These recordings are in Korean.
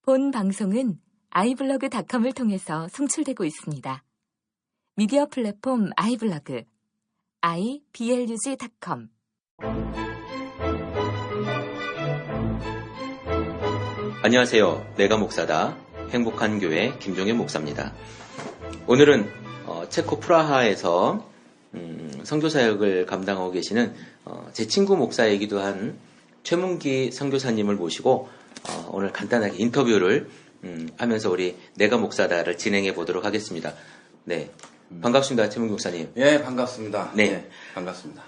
본 방송은 iblog.com을 통해서 송출되고 있습니다. 미디어 플랫폼 iblog, iblog.com. 안녕하세요. 내가 목사다. 행복한 교회 김종현 목사입니다. 오늘은 체코 프라하에서 선교사역을 감당하고 계시는 제 친구 목사이기도 한 최문기 선교사님을 모시고 오늘 간단하게 인터뷰를 하면서 우리 내가 목사다를 진행해 보도록 하겠습니다. 네, 반갑습니다, 최문기 목사님. 예, 반갑습니다. 네, 네, 반갑습니다.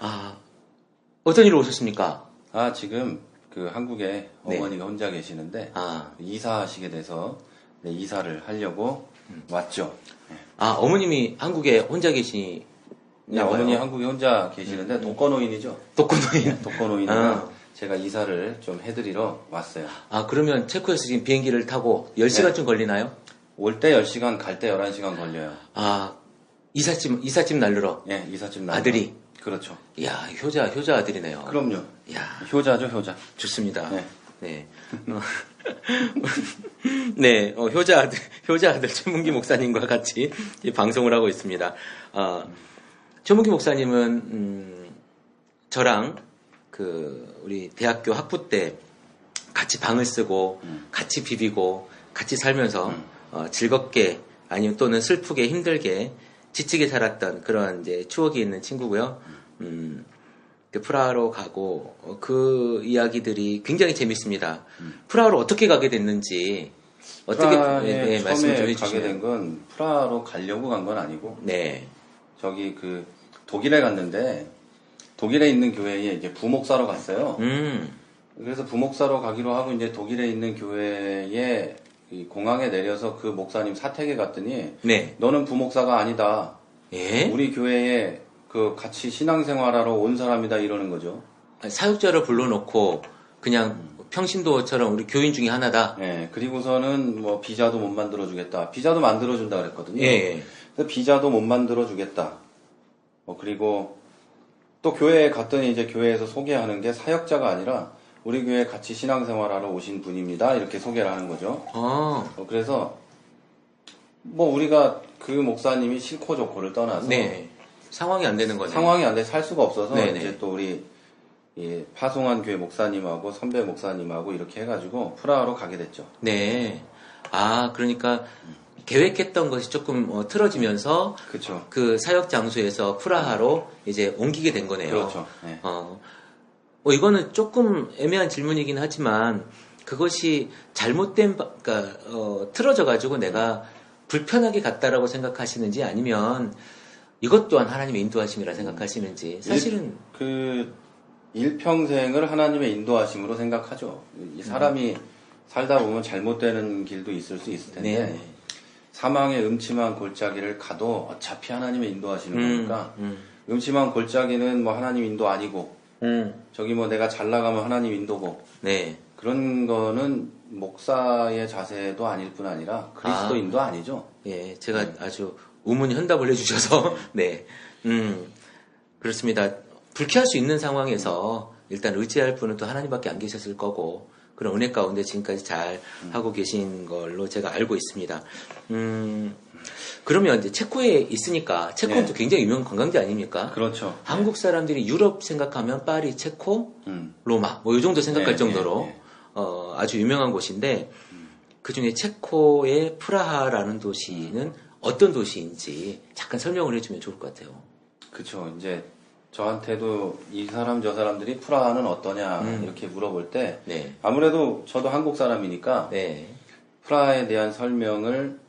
어떤 일로 오셨습니까? 지금 그 한국에 네. 어머니가 혼자 계시는데 이사하시게 돼서 이사를 하려고 왔죠. 네. 어머님이 한국에 혼자 계시나요? 네, 어머니 한국에 혼자 계시는데 독거노인이죠. 독거노인. 독거노인이라 제가 이사를 좀 해드리러 왔어요. 그러면 체코에서 지금 비행기를 타고 10시간쯤 걸리나요? 올 때 10시간, 갈 때 11시간 걸려요. 이삿짐 날르러. 예, 이삿짐 날르러. 아들이. 그렇죠. 이야, 효자 아들이네요. 그럼요. 이야, 효자죠, 효자. 좋습니다. 네. 네. 네, 효자 아들 최문기 목사님과 같이 방송을 하고 있습니다. 최문기 목사님은 저랑 우리 대학교 학부 때 같이 방을 쓰고 같이 비비고 같이 살면서 즐겁게 아니면 또는 슬프게 힘들게 지치게 살았던 그런 이제 추억이 있는 친구고요. 프라하로 가고 그 이야기들이 굉장히 재밌습니다. 프라하로 어떻게 가게 됐는지 어떻게 말씀 좀 해주시면. 가게 된 건 프라하로 가려고 간 건 아니고 네. 저기 독일에 갔는데 독일에 있는 교회에 이제 부목사로 갔어요. 그래서 부목사로 가기로 하고 이제 독일에 있는 교회에 이 공항에 내려서 그 목사님 사택에 갔더니 네. 너는 부목사가 아니다. 예? 우리 교회에 같이 신앙생활하러 온 사람이다 이러는 거죠. 사역자를 불러놓고 그냥 평신도처럼 우리 교인 중에 하나다. 네, 그리고서는 뭐 비자도 못 만들어주겠다. 비자도 만들어준다 그랬거든요. 예. 그래서 비자도 못 만들어주겠다. 그리고 또 교회에 갔더니 이제 교회에서 소개하는 게 사역자가 아니라 우리 교회에 같이 신앙생활하러 오신 분입니다. 이렇게 소개를 하는 거죠. 그래서 뭐 우리가 그 목사님이 싫고 좋고를 떠나서 네. 상황이 안 되는 거죠. 상황이 안 돼 살 수가 없어서 네네. 이제 또 우리 파송한 교회 목사님하고 선배 목사님하고 이렇게 해가지고 프라하로 가게 됐죠. 네. 그러니까 계획했던 것이 조금 틀어지면서 그렇죠. 그 사역 장소에서 프라하로 이제 옮기게 된 거네요. 그렇죠. 네. 이거는 조금 애매한 질문이긴 하지만 그것이 잘못된 그러니까 틀어져 가지고 내가 불편하게 갔다라고 생각하시는지 아니면 이것 또한 하나님의 인도하심이라 생각하시는지 사실은 일평생을 하나님의 인도하심으로 생각하죠. 이 사람이 살다 보면 잘못되는 길도 있을 수 있을 텐데 네. 사망의 음침한 골짜기를 가도 어차피 하나님의 인도하시는 거니까 음침한 골짜기는 뭐 하나님 인도 아니고 저기 뭐 내가 잘 나가면 하나님 인도고 네. 그런 거는 목사의 자세도 아닐 뿐 아니라 그리스도인도 아니죠. 예, 제가 아주 우문현답을 해주셔서 네, 그렇습니다. 불쾌할 수 있는 상황에서 일단 의지할 분은 또 하나님밖에 안 계셨을 거고 그런 은혜 가운데 지금까지 잘 하고 계신 걸로 제가 알고 있습니다. 그러면 이제 체코에 있으니까 체코는 또 굉장히 유명한 관광지 아닙니까? 그렇죠. 한국 사람들이 유럽 생각하면 파리, 체코, 로마 뭐 이 정도 생각할 정도로 아주 유명한 곳인데 그 중에 체코의 프라하라는 도시는 어떤 도시인지 잠깐 설명을 해주면 좋을 것 같아요. 그렇죠. 이제 저한테도 이 사람 저 사람들이 프라하는 어떠냐 이렇게 물어볼 때 네. 아무래도 저도 한국 사람이니까 네. 프라하에 대한 설명을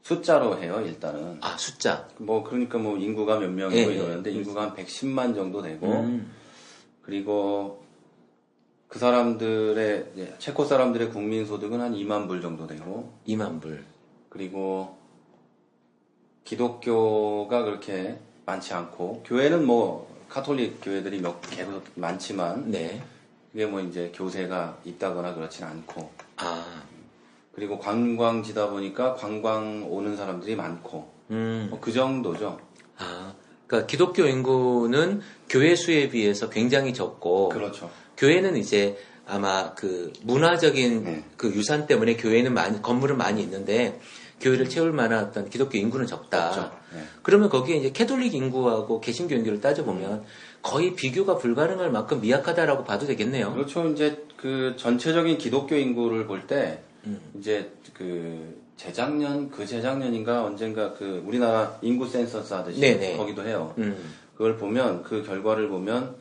숫자로 해요. 일단은 숫자. 그러니까 인구가 몇 명이고 네, 이러는데 인구가 한 110만 정도 되고 그리고 그 사람들의 체코 사람들의 국민 소득은 한 2만 불 정도 되고 2만 불. 그리고 기독교가 그렇게 많지 않고 교회는 카톨릭 교회들이 몇 개 많지만 네. 그게 이제 교세가 있다거나 그렇진 않고 아. 그리고 관광지다 보니까 관광 오는 사람들이 많고 그 정도죠. 아, 그러니까 기독교 인구는 교회 수에 비해서 굉장히 적고 그렇죠. 교회는 이제 아마 그 문화적인 그 유산 때문에 교회는 건물은 많이 있는데 교회를 채울 만한 어떤 기독교 인구는 적다. 그렇죠. 네. 그러면 거기에 이제 캐톨릭 인구하고 개신교 인구를 따져보면 거의 비교가 불가능할 만큼 미약하다라고 봐도 되겠네요. 그렇죠. 이제 그 전체적인 기독교 인구를 볼 때 이제 그 재작년인가 언젠가 그 우리나라 인구 센서스 하듯이 네네. 거기도 해요. 그걸 보면 그 결과를 보면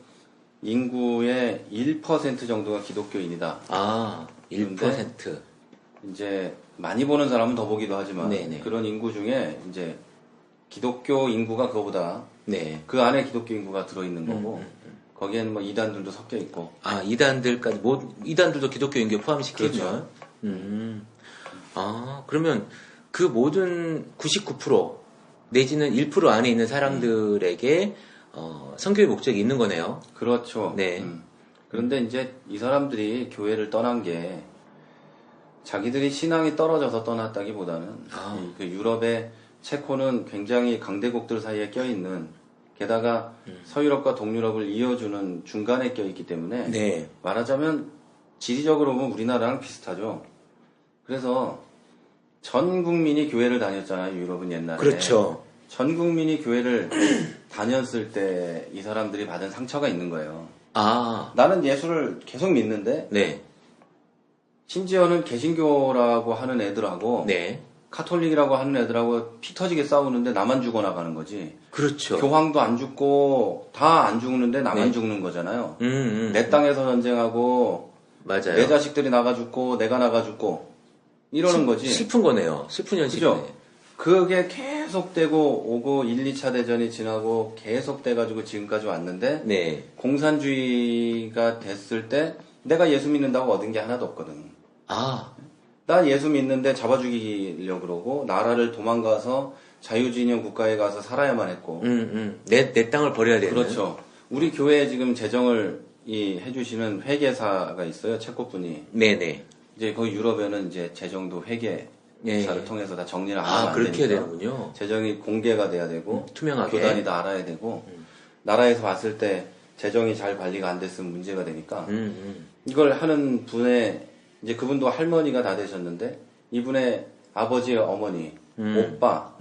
인구의 1% 정도가 기독교인이다. 아, 1%. 이제 많이 보는 사람은 더 보기도 하지만 네네. 그런 인구 중에 이제 기독교 인구가 그거보다 네. 그 안에 기독교 인구가 들어있는 거고 거기에는 뭐 이단들도 섞여 있고 아, 이단들까지, 이단들도 기독교 인구에 포함시키면? 그렇죠. 아, 그러면 그 모든 99% 내지는 1% 안에 있는 사람들에게 선교의 목적이 있는 거네요. 그렇죠. 네. 그런데 이제 이 사람들이 교회를 떠난 게 자기들이 신앙이 떨어져서 떠났다기보다는 그 유럽의 체코는 굉장히 강대국들 사이에 껴있는 게다가 서유럽과 동유럽을 이어주는 중간에 껴있기 때문에 네. 말하자면 지리적으로 보면 우리나라랑 비슷하죠. 그래서 전 국민이 교회를 다녔잖아요. 유럽은 옛날에. 그렇죠. 전 국민이 교회를 다녔을 때 이 사람들이 받은 상처가 있는 거예요. 아, 나는 예수를 계속 믿는데 네. 심지어는 개신교라고 하는 애들하고 네. 카톨릭이라고 하는 애들하고 피 터지게 싸우는데 나만 죽어나가는 거지. 그렇죠. 교황도 안 죽고 다 안 죽는데 나만 네. 죽는 거잖아요. 내 내 땅에서 전쟁하고 맞아요. 내 자식들이 나가 죽고 내가 나가 죽고 이러는 거지. 슬픈 거네요. 슬픈 현실이네. 그죠? 그게 계속되고 오고 1, 2차 대전이 지나고 계속돼가지고 지금까지 왔는데 네. 공산주의가 됐을 때 내가 예수 믿는다고 얻은 게 하나도 없거든. 아, 나 예수 믿는데 잡아 죽이려고 그러고 나라를 도망가서 자유진영 국가에 가서 살아야만 했고. 내 땅을 버려야 되는. 그렇죠. 우리 교회에 지금 재정을 해주시는 회계사가 있어요. 체코분이. 네네. 이제 거기 유럽에는 이제 재정도 회계사를 예. 통해서 다 정리를 안 하면 안 그렇게 되니까. 되는군요. 재정이 공개가 돼야 되고 투명하게. 교단이 다 알아야 되고 나라에서 봤을 때 재정이 잘 관리가 안 됐으면 문제가 되니까 이걸 하는 분의 이제 그분도 할머니가 다 되셨는데 이분의 아버지, 어머니, 오빠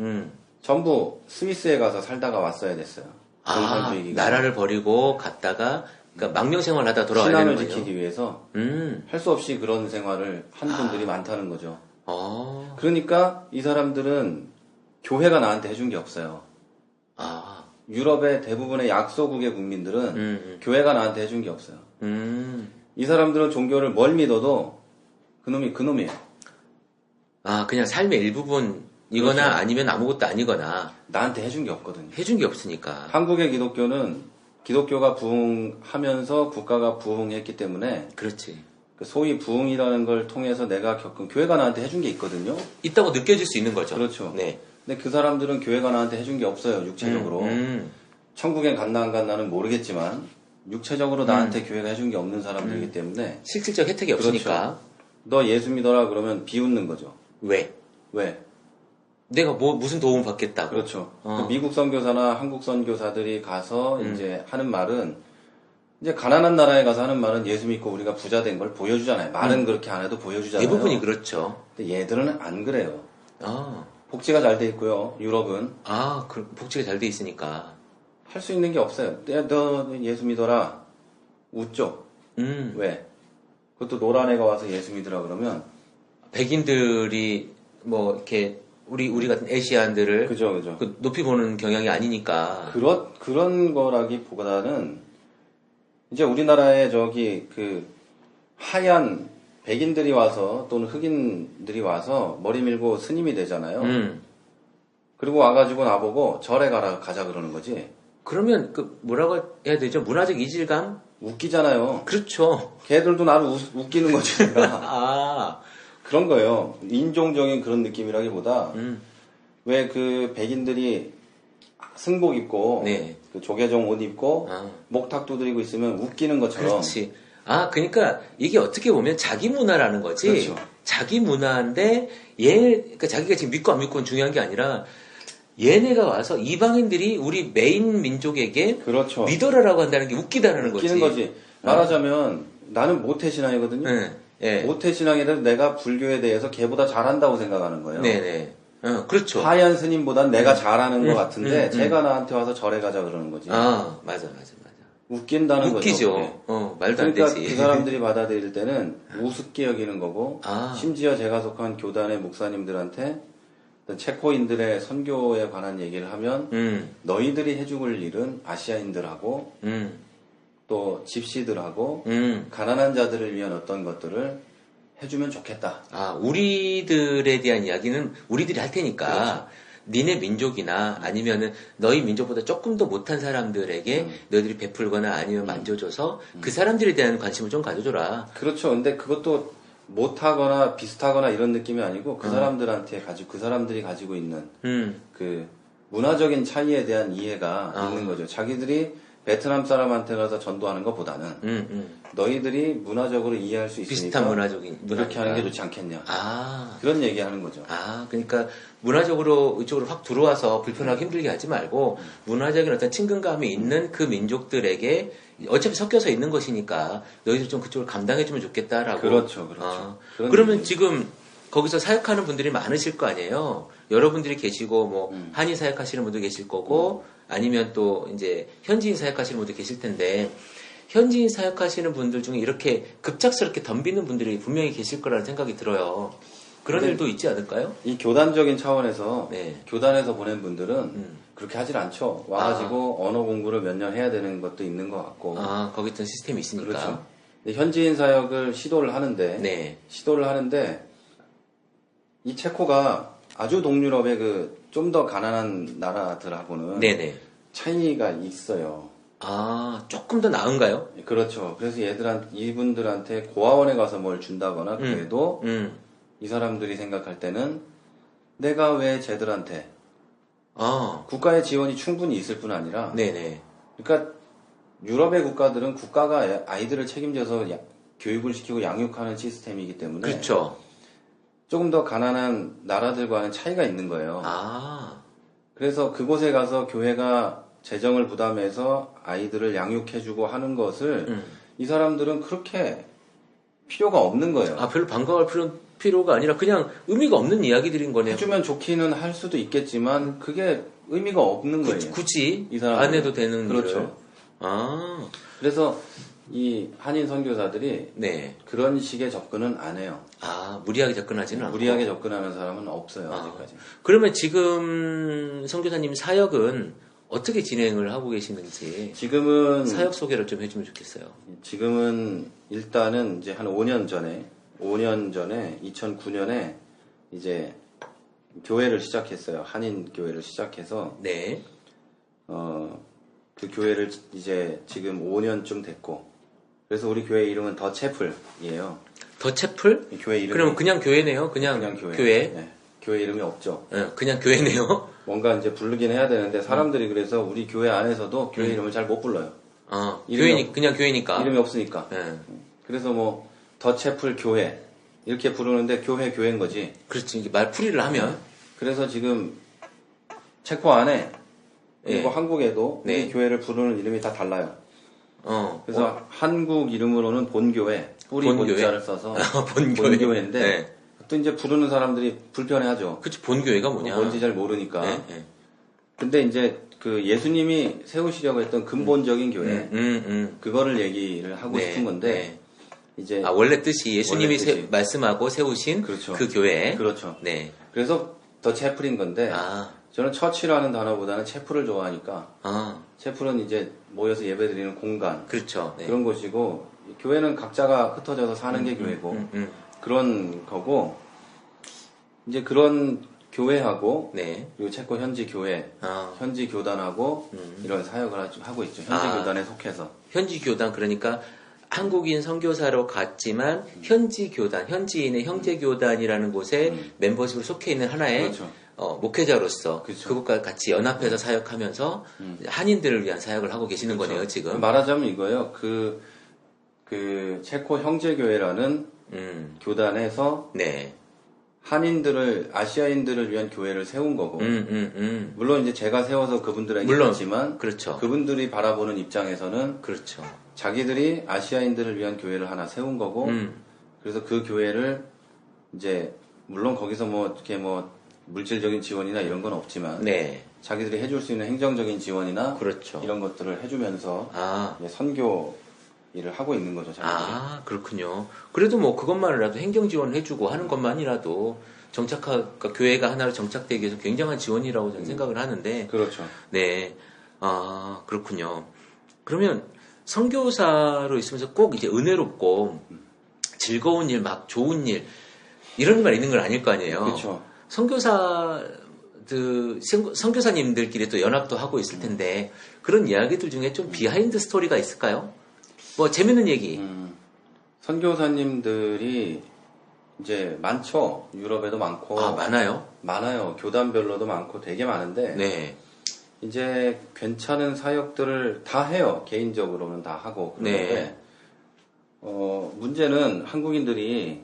전부 스위스에 가서 살다가 왔어야 됐어요. 아, 공산주의 기간. 나라를 버리고 갔다가 그러니까 망명 생활하다 돌아와야 신앙을 되는 거예요. 지키기 위해서 음. 할 수 없이 그런 생활을 한 분들이 많다는 거죠. 아. 그러니까 이 사람들은 교회가 나한테 해준 게 없어요. 아. 유럽의 대부분의 약소국의 국민들은 교회가 나한테 해준 게 없어요. 이 사람들은 종교를 뭘 믿어도 그놈이에요. 아, 그냥 삶의 일부분이거나 그렇죠. 아니면 아무것도 아니거나 나한테 해준 게 없거든요. 해준 게 없으니까. 한국의 기독교는 기독교가 부흥하면서 국가가 부흥했기 때문에 그렇지. 그 소위 부흥이라는 걸 통해서 내가 겪은 교회가 나한테 해준 게 있거든요. 있다고 느껴질 수 있는 거죠. 그렇죠. 네. 근데 그 사람들은 교회가 나한테 해준 게 없어요. 육체적으로. 천국에 갔나 안 갔나는 모르겠지만 육체적으로 나한테 교회가 해준 게 없는 사람들이기 때문에 실질적 혜택이 없으니까. 너 예수 믿어라 그러면 비웃는 거죠. 왜? 왜? 내가 무슨 도움 받겠다고. 그렇죠. 그 미국 선교사나 한국 선교사들이 가서 이제 하는 말은 이제 가난한 나라에 가서 하는 말은 예수 믿고 우리가 부자 된 걸 보여주잖아요. 말은 그렇게 안 해도 보여주잖아요. 대부분이 그렇죠. 근데 얘들은 안 그래요. 아. 복지가 잘 돼 있고요. 유럽은 아, 복지가 잘 돼 있으니까. 할 수 있는 게 없어요. 야, 너 예수 믿어라. 웃죠. 왜? 그것도 노란 애가 와서 예수 믿으라 그러면 백인들이 뭐 이렇게 우리 같은 아시안들을 그죠. 그 높이 보는 경향이 아니니까. 그런 거라기보다는 이제 우리나라에 저기 그 하얀 백인들이 와서 또는 흑인들이 와서 머리 밀고 스님이 되잖아요. 그리고 와가지고 나보고 절에 가자 그러는 거지. 그러면 그 뭐라고 해야 되죠? 문화적 이질감? 웃기잖아요. 그렇죠. 걔들도 나를 웃기는 거지. 내가. 아. 그런 거예요. 인종적인 그런 느낌이라기보다 왜 그 백인들이 승복 입고 네. 그 조개종 옷 입고 목탁 두드리고 있으면 웃기는 것처럼. 그렇지. 아, 그러니까 이게 어떻게 보면 자기 문화라는 거지. 그렇죠. 자기 문화인데 그러니까 자기가 지금 믿고 안 믿고는 중요한 게 아니라 얘네가 와서 이방인들이 우리 메인 민족에게 그렇죠. 믿어라라고 한다는 게 웃기다라는 거지. 웃기는 거지. 말하자면 나는 모태신앙이거든요. 네. 예. 모태신앙이라도 내가 불교에 대해서 걔보다 잘한다고 생각하는 거예요. 네네. 그렇죠. 하얀 스님보단 내가 잘하는 것 같은데 음. 제가 나한테 와서 절에 가자 그러는 거지. 아, 맞아. 웃긴다는 웃기죠. 거죠. 말도 안 그러니까 되지. 그 사람들이 받아들일 때는 우습게 여기는 거고 아. 심지어 제가 속한 교단의 목사님들한테 체코인들의 선교에 관한 얘기를 하면 너희들이 해줄 일은 아시아인들하고 또 집시들하고 가난한 자들을 위한 어떤 것들을 해주면 좋겠다. 아, 우리들에 대한 이야기는 우리들이 할 테니까. 그렇죠. 니네 민족이나 아니면은 너희 민족보다 조금 더 못한 사람들에게 너희들이 베풀거나 아니면 만져줘서 그 사람들에 대한 관심을 좀 가져줘라. 그렇죠. 근데 그것도 못하거나 비슷하거나 이런 느낌이 아니고 그 사람들한테 그 사람들이 가지고 있는 그 문화적인 차이에 대한 이해가 있는 거죠. 자기들이 베트남 사람한테 가서 전도하는 것보다는 너희들이 문화적으로 이해할 수 있으니까 비슷한 문화적인 그렇게 하는 게 좋지 않겠냐. 그런 얘기하는 거죠. 그러니까 문화적으로 이쪽으로 확 들어와서 불편하게 힘들게 하지 말고 문화적인 어떤 친근감이 있는 그 민족들에게 어차피 섞여서 있는 것이니까 너희들 좀 그쪽을 감당해주면 좋겠다라고. 그렇죠. 그러면 얘기. 지금 거기서 사역하는 분들이 많으실 거 아니에요. 여러분들이 계시고 뭐 한인 사역하시는 분도 계실 거고 아니면 또 이제 현지인 사역하시는 분도 계실 텐데 현지인 사역하시는 분들 중에 이렇게 급작스럽게 덤비는 분들이 분명히 계실 거라는 생각이 들어요. 그런 일도 있지 않을까요? 이 교단적인 차원에서 네. 교단에서 보낸 분들은 그렇게 하질 않죠. 와가지고 언어 공부를 몇 년 해야 되는 것도 있는 것 같고. 거기 어떤 시스템이 있으니까. 그렇죠. 현지인 사역을 시도를 하는데 이 체코가 아주 동유럽의 그 좀 더 가난한 나라들하고는 차이가 있어요. 조금 더 나은가요? 그렇죠. 그래서 이분들한테 고아원에 가서 뭘 준다거나 그래도 이 사람들이 생각할 때는 내가 왜 쟤들한테 국가의 지원이 충분히 있을 뿐 아니라 그러니까 유럽의 국가들은 국가가 아이들을 책임져서 교육을 시키고 양육하는 시스템이기 때문에 그렇죠. 조금 더 가난한 나라들과는 차이가 있는 거예요. 그래서 그곳에 가서 교회가 재정을 부담해서 아이들을 양육해주고 하는 것을 이 사람들은 그렇게 필요가 없는 거예요. 별로 반가워할 필요가 아니라 그냥 의미가 없는 이야기들인 거네요. 해주면 좋기는 할 수도 있겠지만 그게 의미가 없는 거예요. 굳이 이 사람은. 안 해도 되는 그렇죠. 그래서 이 한인 선교사들이 그런 식의 접근은 안 해요. 무리하게 접근하지는 않고. 무리하게 접근하는 사람은 없어요. 아직까지. 그러면 지금 선교사님 사역은 어떻게 진행을 하고 계시는지 지금은 사역 소개를 좀 해주면 좋겠어요. 지금은 일단은 이제 한 5년 전에 2009년에 이제 교회를 시작했어요. 한인 교회를 시작해서 그 교회를 이제 지금 5년쯤 됐고 그래서 우리 교회 이름은 더 채플이에요. 더 채플? 교회 이름. 그럼 그냥 교회네요. 그냥 교회. 네, 교회 이름이 없죠. 그냥 교회네요. 뭔가 이제 부르긴 해야 되는데 사람들이 그래서 우리 교회 안에서도 교회 이름을 잘 못 불러요. 그냥 교회니까. 이름이 없으니까. 그래서 뭐 더 채플 교회 이렇게 부르는데 교회인 거지. 그렇지. 말풀이를 하면. 그래서 지금 체코 안에 그리고 한국에도 우리 교회를 부르는 이름이 다 달라요. 그래서 한국 이름으로는 본교회, 뿌리 본자를 써서 본교회인데 또 이제 부르는 사람들이 불편해하죠. 그치, 본교회가 뭐냐? 뭔지 잘 모르니까. 근데 이제 그 예수님이 세우시려고 했던 근본적인 교회, 그거를 얘기를 하고 싶은 건데 이제 원래 뜻이 예수님이 말씀하고 세우신 그렇죠. 그 교회. 그렇죠. 그래서 더 채플인 건데. 저는 처치라는 단어보다는 채플을 좋아하니까 채플은 이제 모여서 예배드리는 공간 그렇죠. 그런 곳이고 교회는 각자가 흩어져서 사는 게 교회고 그런 거고 이제 그런 교회하고 그리고 체코 현지 교회 현지 교단하고 이런 사역을 하고 있죠. 현지 교단에 속해서 현지 교단 그러니까 한국인 선교사로 갔지만 현지 교단 현지인의 형제 교단이라는 곳에 멤버십으로 속해 있는 하나의 목회자로서 그것과 같이 연합해서 사역하면서 한인들을 위한 사역을 하고 계시는 거네요, 지금. 말하자면 이거예요. 그 체코 형제교회라는 교단에서 한인들을, 아시아인들을 위한 교회를 세운 거고, 물론 이제 제가 세워서 그분들에게 했지만, 그분들이 바라보는 입장에서는, 자기들이 아시아인들을 위한 교회를 하나 세운 거고, 그래서 그 교회를 이제 물론 거기서 뭐 이렇게 뭐 물질적인 지원이나 이런 건 없지만 네. 자기들이 해줄 수 있는 행정적인 지원이나 그렇죠. 이런 것들을 해주면서 아. 이제 선교 일을 하고 있는 거죠. 자기들이. 아, 그렇군요. 그래도 뭐 그것만이라도 행정 지원을 해주고 하는 것만이라도 그러니까 교회가 하나로 정착되기 위해서 굉장한 지원이라고 저는 생각을 하는데. 그렇죠. 네. 아, 그렇군요. 그러면 선교사로 있으면서 꼭 이제 은혜롭고 즐거운 일, 막 좋은 일, 이런 일만 있는 건 아닐 거 아니에요. 그렇죠. 선교사님들끼리 또 연합도 하고 있을 텐데, 그런 이야기들 중에 좀 비하인드 스토리가 있을까요? 뭐, 재밌는 얘기. 선교사님들이 이제 많죠. 유럽에도 많고. 아, 많아요? 많아요. 교단별로도 많고 되게 많은데. 네. 이제 괜찮은 사역들을 다 해요. 개인적으로는 다 하고. 그런데, 네. 문제는 한국인들이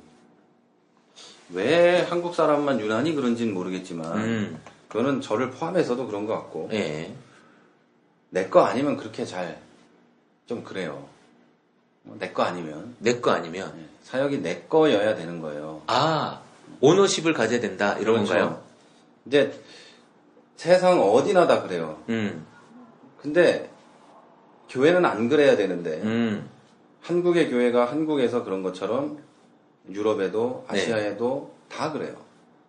왜 한국 사람만 유난히 그런지는 모르겠지만, 그거는 저를 포함해서도 그런 것 같고, 네. 내 거 아니면 그렇게 좀 그래요. 내 거 아니면. 내 거 아니면. 사역이 내 거여야 되는 거예요. 아, 오너십을 가져야 된다, 이런 그렇죠. 건가요? 이제 세상 어디나 다 그래요. 근데 교회는 안 그래야 되는데, 한국의 교회가 한국에서 그런 것처럼 유럽에도 아시아에도 다 그래요.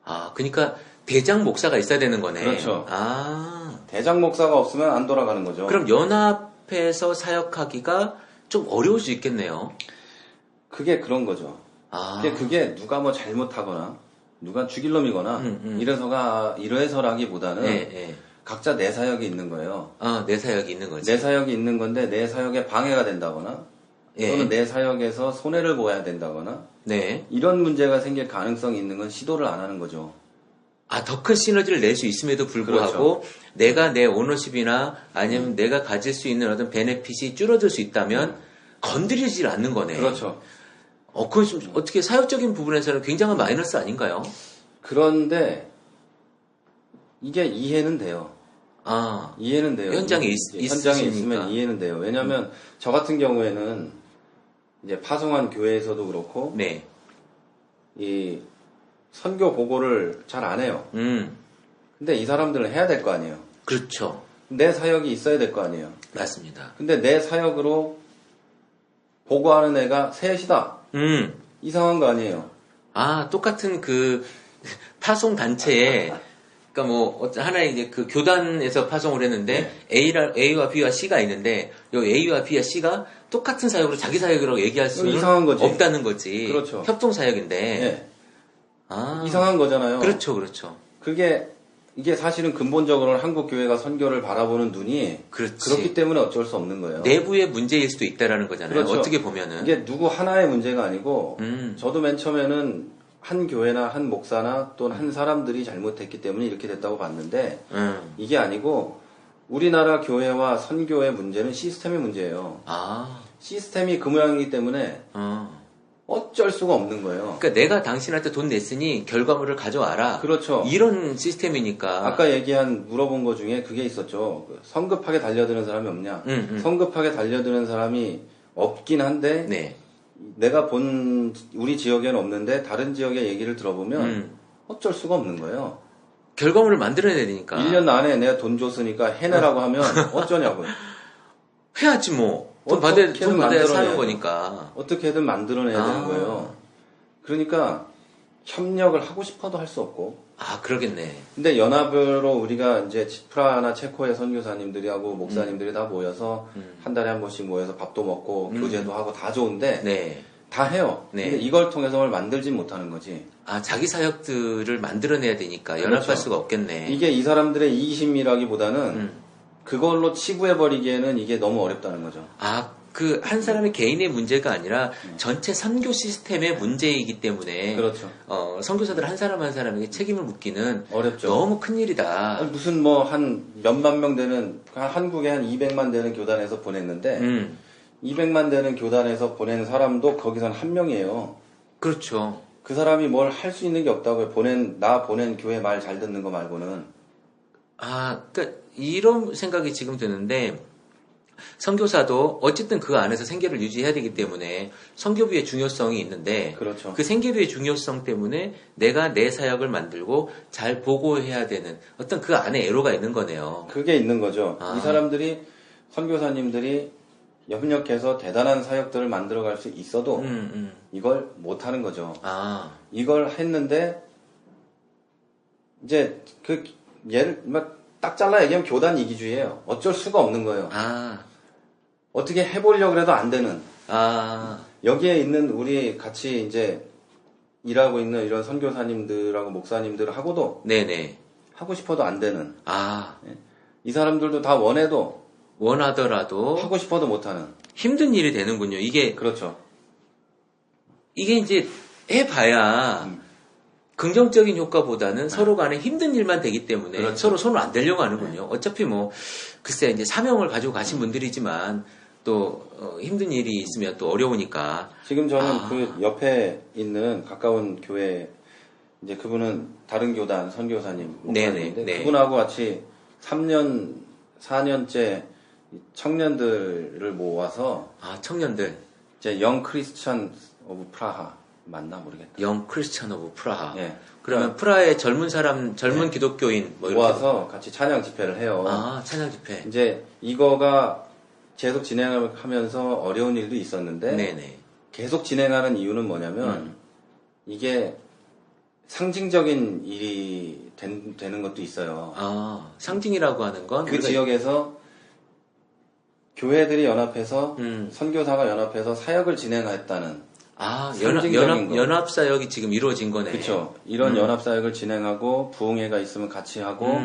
아, 그러니까 대장 목사가 있어야 되는 거네. 그렇죠. 아. 대장 목사가 없으면 안 돌아가는 거죠. 그럼 연합해서 사역하기가 좀 어려울 수 있겠네요. 그게 그런 거죠. 아. 그게 누가 뭐 잘못하거나 누가 죽일 놈이거나 이래서라기보다는 각자 내 사역이 있는 거예요. 아, 내 사역이 있는 거지. 내 사역이 있는 건데 내 사역에 방해가 된다거나 또는 내 사역에서 손해를 보아야 된다거나 이런 문제가 생길 가능성이 있는 건 시도를 안 하는 거죠. 아, 더 큰 시너지를 낼 수 있음에도 불구하고 그렇죠. 내가 내 오너십이나 아니면 내가 가질 수 있는 어떤 베네핏이 줄어들 수 있다면 건드리질 않는 거네. 그렇죠. 그건 좀 어떻게 사역적인 부분에서는 굉장한 마이너스 아닌가요? 그런데 이게 이해는 돼요. 아, 이해는 돼요. 현장에 현장에 있으니까. 있으면 이해는 돼요. 왜냐하면 저 같은 경우에는 이제 파송한 교회에서도 그렇고 이 선교 보고를 잘 안 해요. 근데 이 사람들은 해야 될 거 아니에요. 그렇죠. 내 사역이 있어야 될 거 아니에요. 맞습니다. 근데 내 사역으로 보고하는 애가 셋이다. 이상한 거 아니에요. 아, 똑같은 그 파송 단체에 그러니까 뭐 하나의 이제 그 교단에서 파송을 했는데 A와 B와 C가 있는데 요 A와 B와 C가 똑같은 사역으로 자기 사역이라고 얘기할 수는 이상한 거지. 없다는 거지. 그렇죠. 협동 사역인데. 아, 이상한 거잖아요. 그렇죠, 그렇죠. 이게 사실은 근본적으로는 한국 교회가 선교를 바라보는 눈이 그렇기 때문에 어쩔 수 없는 거예요. 내부의 문제일 수도 있다라는 거잖아요. 그렇죠. 어떻게 보면은 이게 누구 하나의 문제가 아니고 저도 맨 처음에는 한 교회나 한 목사나 또는 한 사람들이 잘못했기 때문에 이렇게 됐다고 봤는데 이게 아니고 우리나라 교회와 선교의 문제는 시스템의 문제예요. 아, 시스템이 그 모양이기 때문에 어쩔 수가 없는 거예요. 그러니까 내가 당신한테 돈 냈으니 결과물을 가져와라. 그렇죠. 이런 시스템이니까. 아까 물어본 것 중에 그게 있었죠. 성급하게 달려드는 사람이 없냐. 성급하게 달려드는 사람이 없긴 한데 내가 본 우리 지역에는 없는데 다른 지역의 얘기를 들어보면 어쩔 수가 없는 거예요. 결과물을 만들어내야 되니까. 1년 안에 내가 돈 줬으니까 해내라고 하면 어쩌냐고요. 해야지 뭐. 돈 받아야 사는 거니까. 어떻게든 만들어내야 되는 거예요. 그러니까 협력을 하고 싶어도 할 수 없고. 아, 그러겠네. 근데 연합으로 우리가 이제 프라하나 체코의 선교사님들이 하고 목사님들이 다 모여서 한 달에 한 번씩 모여서 밥도 먹고 교제도 하고 다 좋은데 다 해요. 근데 이걸 통해서 뭘 만들진 못하는 거지. 아, 자기 사역들을 만들어내야 되니까 연합할 그렇죠. 수가 없겠네. 이게 이 사람들의 이기심이라기보다는 그걸로 치부해버리기에는 이게 너무 어렵다는 거죠. 아, 그 한 사람의 개인의 문제가 아니라 전체 선교 시스템의 문제이기 때문에 그렇죠. 선교사들 한 사람 한 사람에게 책임을 묻기는 어렵죠. 너무 큰 일이다. 무슨 뭐 한 몇만 명 되는 한국에 한 200만 되는 교단에서 보냈는데 200만 되는 교단에서 보낸 사람도 거기선 한 명이에요. 그렇죠. 그 사람이 뭘 할 수 있는 게 없다고요. 나 보낸 교회 말 잘 듣는 거 말고는. 아, 그러니까 이런 생각이 지금 드는데 선교사도 어쨌든 그 안에서 생계를 유지해야 되기 때문에 선교부의 중요성이 있는데 그렇죠. 그 생계부의 중요성 때문에 내가 내 사역을 만들고 잘 보고해야 되는 어떤 그 안에 애로가 있는 거네요. 그게 있는 거죠. 아. 이 사람들이 선교사님들이 협력해서 대단한 사역들을 만들어갈 수 있어도 이걸 못하는 거죠. 아, 이걸 했는데 이제 그 예를 딱 잘라 얘기하면 교단 이기주의예요. 어쩔 수가 없는 거예요. 아, 어떻게 해보려고 해도 안 되는. 아, 여기에 있는 우리 같이 이제 일하고 있는 이런 선교사님들하고 목사님들하고도 네네. 하고 싶어도 안 되는. 아, 이 사람들도 다 원해도 원하더라도 하고 싶어도 못하는. 힘든 일이 되는군요. 이게 그렇죠. 이제 해봐야 긍정적인 효과보다는 서로 간에 힘든 일만 되기 때문에 그렇죠. 서로 손을 안 대려고 하는군요. 어차피 뭐 글쎄 이제 사명을 가지고 가신 분들이지만 또 힘든 일이 있으면 또 어려우니까. 지금 저는 그 옆에 있는 가까운 교회 이제 그분은 다른 교단 선교사님 목사님인데 네네. 그분하고 같이 3년 4년째 청년들을 모아서 아, 청년들 이제 영 크리스천 오브 프라하 맞나 모르겠다. 영 크리스천 오브 프라하. 예. 그러면 프라하의 젊은 사람, 젊은 기독교인 뭐 이렇게 모아서 같이 찬양 집회를 해요. 아, 찬양 집회. 이제 이거가 계속 진행하면서 어려운 일도 있었는데 네네. 계속 진행하는 이유는 뭐냐면 이게 상징적인 일이 되는 것도 있어요. 아, 상징이라고 하는 건 그 우리가- 지역에서 교회들이 연합해서 음. 선교사가 연합해서 사역을 진행했다는 아, 상징적인 거. 연합 사역이 지금 이루어진 거네. 그렇죠. 이런 연합 사역을 진행하고 부흥회가 있으면 같이 하고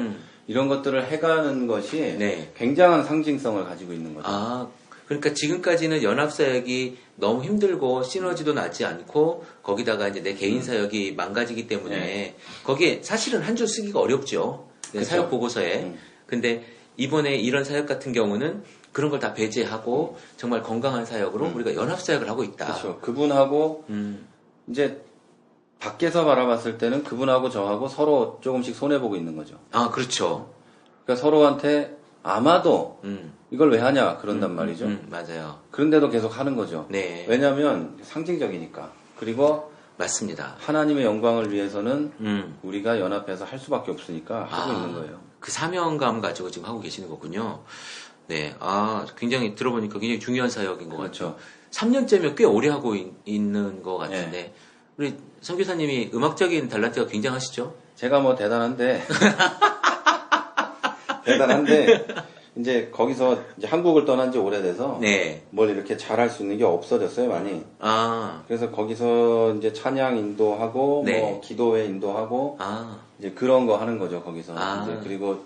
이런 것들을 해가는 것이 네. 굉장한 상징성을 가지고 있는 거죠. 아, 그러니까 지금까지는 연합 사역이 너무 힘들고 시너지도 나지 않고 거기다가 이제 내 개인 사역이 망가지기 때문에 네. 거기에 사실은 한 줄 쓰기가 어렵죠. 내 그쵸. 사역 보고서에. 근데 이번에 이런 사역 같은 경우는 그런 걸 다 배제하고 정말 건강한 사역으로 우리가 연합 사역을 하고 있다. 그렇죠. 그분하고 이제 밖에서 바라봤을 때는 그분하고 저하고 서로 조금씩 손해보고 있는 거죠. 아, 그렇죠. 그러니까 서로한테 아마도 이걸 왜 하냐 그런단 말이죠. 맞아요. 그런데도 계속 하는 거죠. 네. 왜냐하면 상징적이니까. 그리고 맞습니다. 하나님의 영광을 위해서는 음. 우리가 연합해서 할 수밖에 없으니까 하고 있는 거예요. 그 사명감 가지고 지금 하고 계시는 거군요. 네. 아, 굉장히 들어보니까 굉장히 중요한 사역인 것 그렇죠. 같죠. 3년째면 꽤 오래 하고 있는 것 같은데. 우리 선교사님이 음악적인 달란트가 굉장하시죠? 제가 뭐 대단한데 대단한데 이제 거기서 이제 한국을 떠난 지 오래돼서 네. 뭘 이렇게 잘할 수 있는 게 없어졌어요 많이. 아, 그래서 거기서 이제 찬양 인도하고 네. 뭐 기도회 인도하고 아, 이제 그런 거 하는 거죠 거기서. 아. 이제 그리고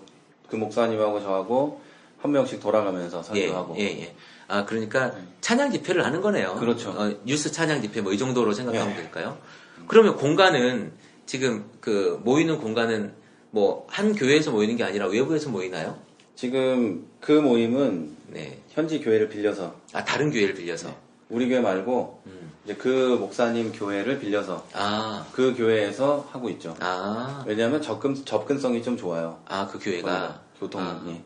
그 목사님하고 저하고 한 명씩 돌아가면서 예, 선교하고. 예, 예. 아, 그러니까 찬양 집회를 하는 거네요. 그렇죠. 뉴스 찬양 집회 뭐 이 정도로 생각하면 예. 될까요? 그러면 공간은 지금 그 모이는 공간은 뭐 한 교회에서 모이는 게 아니라 외부에서 모이나요? 지금 그 모임은 네. 현지 교회를 빌려서 아, 다른 교회를 빌려서. 우리 교회 말고 이제 그 목사님 교회를 빌려서 아, 그 교회에서 하고 있죠. 아, 왜냐하면 접근성이 좀 좋아요. 아, 그 교회가. 교통이.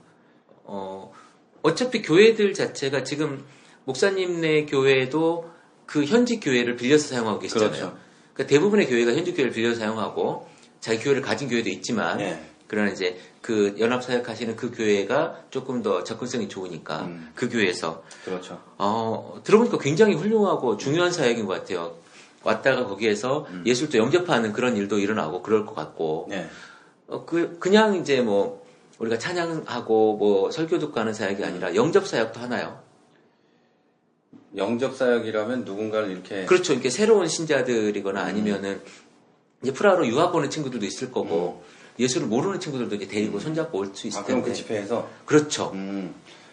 어차피 교회들 자체가 지금 목사님네 교회도 그 현지 교회를 빌려서 사용하고 계시잖아요. 그렇죠. 그러니까 대부분의 교회가 현지 교회를 빌려서 사용하고 자기 교회를 가진 교회도 있지만 예. 그러나 이제 그 연합 사역하시는 그 교회가 조금 더 접근성이 좋으니까 그 교회에서 그렇죠. 들어보니까 굉장히 훌륭하고 중요한 사역인 것 같아요. 왔다가 거기에서 예술도 영접하는 그런 일도 일어나고 그럴 것 같고 예. 그냥 이제 뭐 우리가 찬양하고 뭐 설교 듣고 하는 사역이 아니라 영접 사역도 하나요? 영접 사역이라면 누군가를 이렇게 그렇죠. 이렇게 새로운 신자들이거나 아니면은 이제 프라하로 유학 오는 친구들도 있을 거고 예수를 모르는 친구들도 이제 데리고 손잡고 올 수 있을 그럼 텐데. 그 집회에서 그렇죠.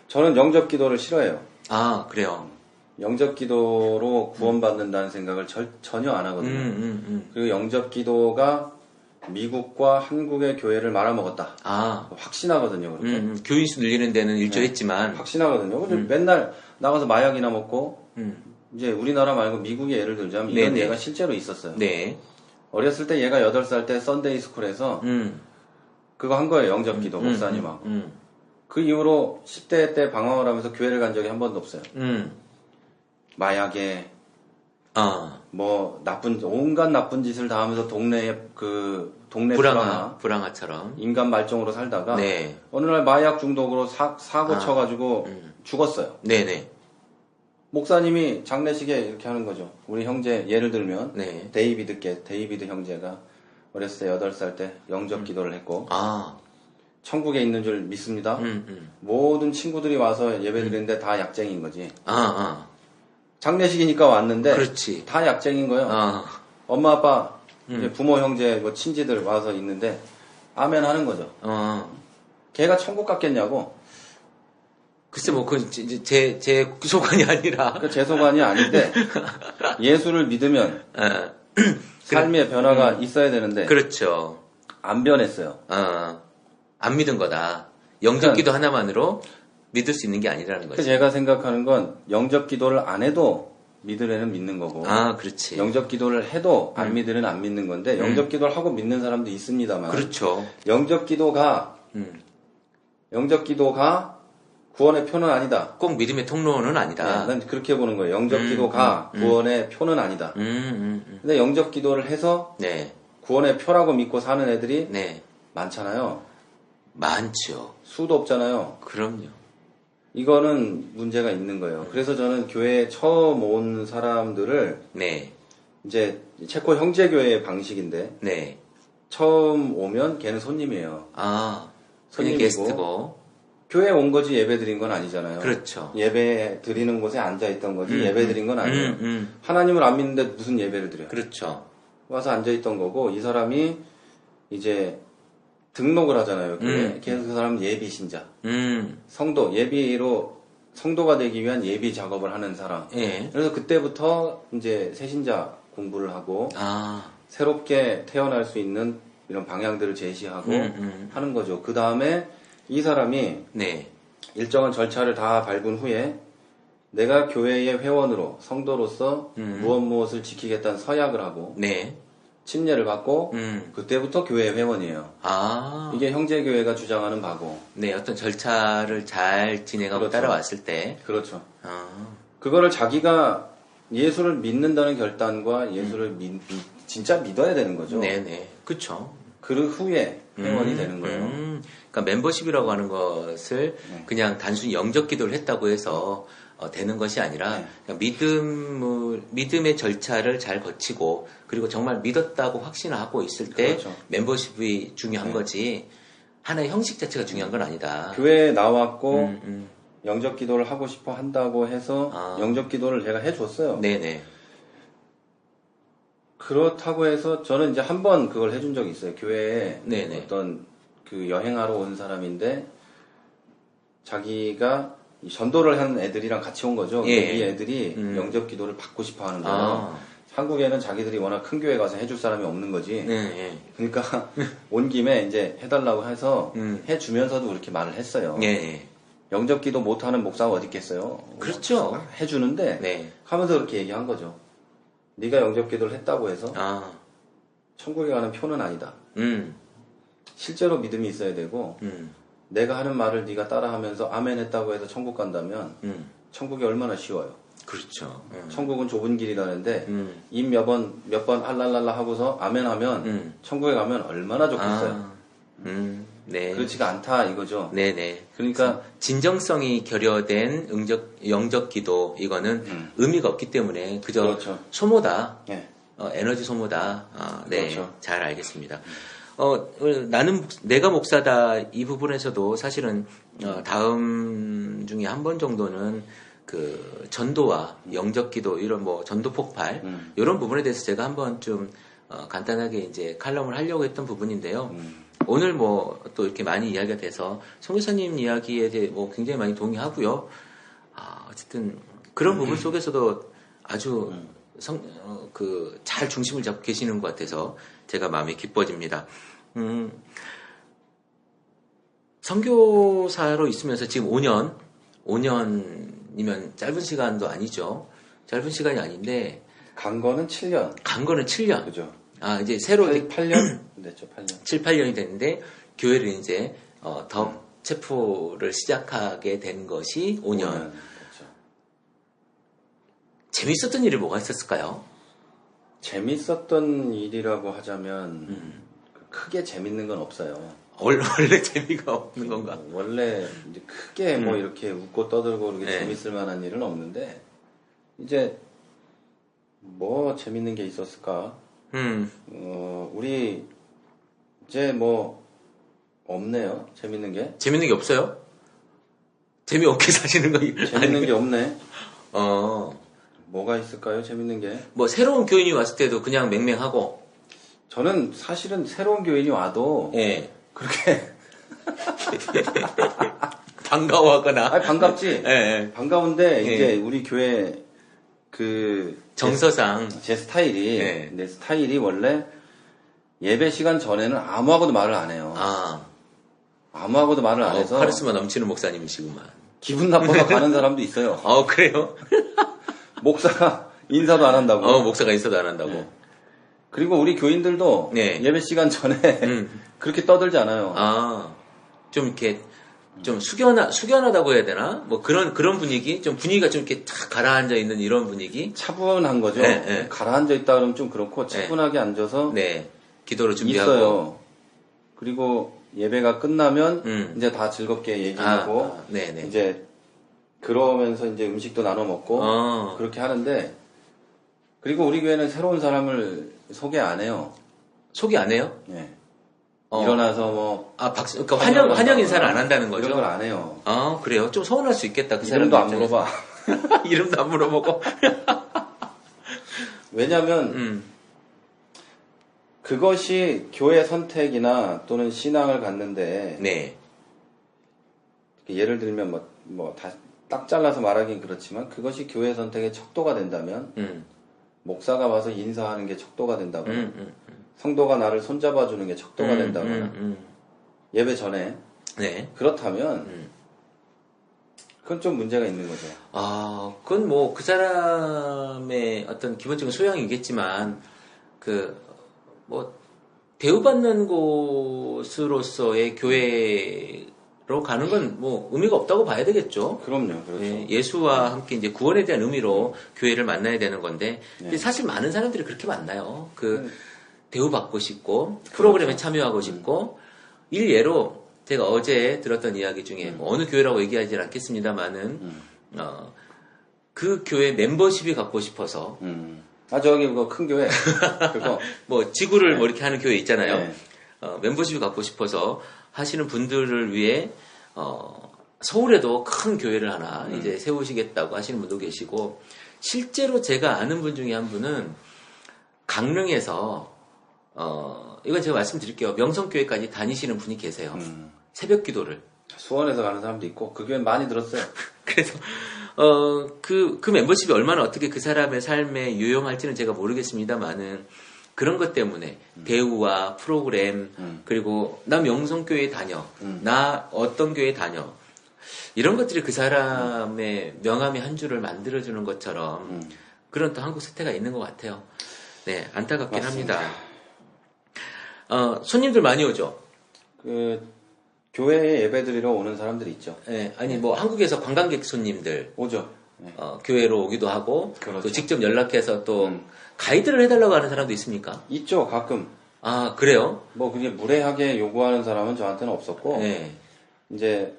저는 영접 기도를 싫어해요. 아, 그래요. 영접 기도로 구원받는다는 생각을 전혀 안 하거든요. 그리고 영접 기도가 미국과 한국의 교회를 말아먹었다. 아, 확신하거든요. 그렇게. 교인 수 늘리는 데는 일조했지만. 확신하거든요. 근데 맨날 나가서 마약이나 먹고 이제 우리나라 말고 미국에 예를 들자면 이런 네네. 예가 실제로 있었어요. 네. 어렸을 때 얘가 8살 때 썬데이 스쿨에서 그거 한 거예요. 영접 기도 목사님하고. 그 이후로 10대 때 방황을 하면서 교회를 간 적이 한 번도 없어요. 마약에 뭐 온갖 나쁜 짓을 다 하면서 동네 불황아처럼 인간 말종으로 살다가 네. 어느 날 마약 중독으로 사고 쳐가지고 죽었어요. 네네. 목사님이 장례식에 이렇게 하는 거죠. 우리 형제 예를 들면 네. 데이비드 형제가 어렸을 때 8살 때 영접 기도를 했고 천국에 있는 줄 믿습니다. 모든 친구들이 와서 예배 드리는데 다 약쟁이인 거지. 장례식이니까 왔는데 그렇지. 다 약쟁인 거예요. 엄마 아빠 이제 부모 형제 뭐 친지들 와서 있는데 아멘 하는 거죠. 걔가 천국 갔겠냐고. 글쎄 뭐 그 제 소관이 아니라 그 제 소관이 아닌데 예수를 믿으면 삶의 변화가 있어야 되는데 그렇죠. 안 변했어요. 안 믿은 거다. 영접기도 하나만으로 믿을 수 있는 게 아니라는 거죠. 제가 생각하는 건 영접 기도를 안 해도 믿을 애는 믿는 거고 그렇지. 영접 기도를 해도 안 믿을 애는 안 믿는 건데 영접 기도를 하고 믿는 사람도 있습니다만 그렇죠. 영접 기도가 구원의 표는 아니다. 꼭 믿음의 통로는 아니다. 난 그렇게 보는 거예요. 영접 기도가 구원의 표는 아니다. 근데 영접 기도를 해서 네. 구원의 표라고 믿고 사는 애들이 네. 많잖아요. 많죠. 수도 없잖아요. 그럼요. 이거는 문제가 있는 거예요. 그래서 저는 교회에 처음 온 사람들을 네. 이제 체코 형제교회의 방식인데 네. 처음 오면 걔는 손님이에요. 그냥 손님이고 게스트고. 교회에 온 거지 예배 드린 건 아니잖아요. 그렇죠. 예배 드리는 곳에 앉아 있던 거지 예배 드린 건 아니에요. 하나님을 안 믿는데 무슨 예배를 드려요? 그렇죠. 와서 앉아 있던 거고 이 사람이 이제 등록을 하잖아요. 교회에. 그래서 그 사람은 예비 신자. 성도 성도가 되기 위한 예비 작업을 하는 사람. 예. 그래서 그때부터 이제 새신자 공부를 하고 새롭게 태어날 수 있는 이런 방향들을 제시하고 하는 거죠. 그 다음에 이 사람이 네. 일정한 절차를 다 밟은 후에 내가 교회의 회원으로 성도로서 무엇을 지키겠다는 서약을 하고 네. 침례를 받고 그때부터 교회 회원이에요. 이게 형제교회가 주장하는 바고. 네, 어떤 절차를 잘 진행하고 그렇죠. 따라왔을 때. 그렇죠. 그거를 자기가 예수를 믿는다는 결단과 예수를 진짜 믿어야 되는 거죠. 네네. 그쵸. 그 후에 회원이 되는 거예요. 그러니까 멤버십이라고 하는 것을 그냥 단순히 영접 기도를 했다고 해서 되는 것이 아니라 그냥 믿음의 절차를 잘 거치고 그리고 정말 믿었다고 확신하고 있을 때 그렇죠. 멤버십이 중요한 거지 하나의 형식 자체가 중요한 건 아니다. 교회에 나왔고 영접 기도를 하고 싶어 한다고 해서 영접 기도를 제가 해줬어요. 네네. 그렇다고 해서 저는 이제 한 번 그걸 해준 적이 있어요. 교회에 네네. 어떤 그 여행하러 온 사람인데 자기가 이 전도를 한 애들이랑 같이 온 거죠. 예. 이 애들이 영접 기도를 받고 싶어 하는 거예요. 한국에는 자기들이 워낙 큰 교회 가서 해줄 사람이 없는 거지. 네. 그러니까 온 김에 이제 해달라고 해서 해주면서도 그렇게 말을 했어요. 네. 영접 기도 못하는 목사가 어디 있겠어요. 그렇죠. 해주는데 네. 하면서 그렇게 얘기한 거죠. 네가 영접 기도를 했다고 해서 천국에 가는 표는 아니다. 실제로 믿음이 있어야 되고 내가 하는 말을 네가 따라하면서 아멘 했다고 해서 천국 간다면 천국이 얼마나 쉬워요. 그렇죠. 천국은 좁은 길이라는데 입 몇 번 알랄랄라 하고서 아멘 하면 천국에 가면 얼마나 좋겠어요. 네. 그렇지가 않다 이거죠. 네네. 그러니까 진정성이 결여된 영접 기도 이거는 의미가 없기 때문에 그저 그렇죠. 소모다. 네. 에너지 소모다. 네. 그렇죠. 잘 알겠습니다. 내가 목사다 이 부분에서도 사실은 다음 중에 한 번 정도는 그 전도와 영접기도 이런 뭐 전도 폭발 이런 부분에 대해서 제가 한번 좀 간단하게 이제 칼럼을 하려고 했던 부분인데요. 오늘 뭐 또 이렇게 많이 이야기가 돼서 성교사님 이야기에 대해 뭐 굉장히 많이 동의하고요. 어쨌든 그런 부분 속에서도 아주 잘 중심을 잡고 계시는 것 같아서 제가 마음이 기뻐집니다. 선교사로 있으면서 지금 5년이면 짧은 시간도 아니죠. 짧은 시간이 아닌데. 간 거는 7년. 간 거는 7년. 그죠. 이제 새로. 8년? 됐죠, 8년. 7, 8년이 됐는데, 교회를 이제, 더 체포를 시작하게 된 것이 5년. 그렇죠. 재밌었던 일이 뭐가 있었을까요? 재밌었던 일이라고 하자면 크게 재밌는 건 없어요. 원래 재미가 없는 건가? 원래 이제 크게 뭐 이렇게 웃고 떠들고 이렇게 네. 재밌을 만한 일은 없는데 이제 뭐 재밌는 게 있었을까? 우리 이제 뭐 없네요. 재밌는 게. 재밌는 게 없어요? 재미없게 사시는 거 재밌는 게 없네. 어, 뭐가 있을까요? 재밌는 게. 뭐 새로운 교인이 왔을 때도 그냥 맹맹하고, 저는 사실은 새로운 교인이 와도 예. 그렇게 반가워하거나, 아니 반갑지. 예, 예. 반가운데 예. 이제 우리 교회 그 정서상, 제 스타일이 예. 내 스타일이 원래 예배 시간 전에는 아무하고도 말을 안 해요. 아무하고도 말을 안 해서 카리스마 넘치는 목사님이시구만. 기분 나빠서 가는 사람도 있어요. 그래요? 목사가 인사도 안 한다고. 목사가 인사도 안 한다고. 네. 그리고 우리 교인들도 네. 예배 시간 전에 그렇게 떠들지 않아요. 좀 이렇게, 좀 숙연하다고 해야 되나? 뭐 그런 분위기? 좀 분위기가 좀 이렇게 탁 가라앉아 있는 이런 분위기? 차분한 거죠. 네, 네. 가라앉아 있다 그러면 좀 그렇고 차분하게 앉아서 네. 기도를 준비하고. 있어요. 그리고 예배가 끝나면 이제 다 즐겁게 얘기하고 네네. 이제 그러면서 이제 음식도 나눠 먹고 그렇게 하는데 그리고 우리 교회는 새로운 사람을 소개 안 해요. 소개 안 해요? 예. 일어나서 뭐 박수, 그러니까 환영 인사를 안 한다는 거죠? 이런 걸 안 해요. 그래요? 좀 서운할 수 있겠다. 그 이름도 사람 안 물어봐. 이름도 안 물어보고. 왜냐면 그것이 교회 선택이나 또는 신앙을 갖는데 네. 예를 들면 뭐 딱 잘라서 말하긴 그렇지만 그것이 교회 선택의 척도가 된다면 목사가 와서 인사하는 게 척도가 된다거나 성도가 나를 손잡아 주는 게 척도가 된다거나 예배 전에 네. 그렇다면 그건 좀 문제가 있는 거죠. 그건 뭐 그 사람의 어떤 기본적인 소양이겠지만 뭐 대우받는 곳으로서의 교회로 가는 건 뭐 의미가 없다고 봐야 되겠죠. 그럼요, 그렇죠. 예수와 함께 이제 구원에 대한 의미로 교회를 만나야 되는 건데 근데 네. 사실 많은 사람들이 그렇게 만나요. 대우받고 싶고 프로그램에 참여하고 싶고 일예로 제가 어제 들었던 이야기 중에 뭐 어느 교회라고 얘기하지 않겠습니다만은 그 교회 멤버십이 갖고 싶어서 저기 그 큰 교회 그거 뭐 지구를 뭐 이렇게 하는 교회 있잖아요. 네. 멤버십이 갖고 싶어서 하시는 분들을 위해 서울에도 큰 교회를 하나 이제 세우시겠다고 하시는 분도 계시고 실제로 제가 아는 분 중에 한 분은 강릉에서 이건 제가 말씀드릴게요. 명성교회까지 다니시는 분이 계세요. 새벽 기도를. 수원에서 가는 사람도 있고 그 교회 많이 들었어요. 그래서 그 멤버십이 얼마나 어떻게 그 사람의 삶에 유용할지는 제가 모르겠습니다만은 그런 것 때문에 대우와 프로그램 그리고 나 명성교회 다녀 나 어떤 교회 다녀 이런 것들이 그 사람의 명함의 한 줄을 만들어주는 것처럼 그런 또 한국 세태가 있는 것 같아요. 네, 안타깝긴 맞습니다. 합니다. 손님들 많이 오죠? 교회에 예배드리러 오는 사람들이 있죠. 네, 아니 뭐 한국에서 관광객 손님들 오죠. 네. 교회로 오기도 하고 그렇죠. 또 직접 연락해서 또 가이드를 해달라고 하는 사람도 있습니까? 있죠, 가끔. 그래요? 뭐 그게 무례하게 요구하는 사람은 저한테는 없었고 네. 이제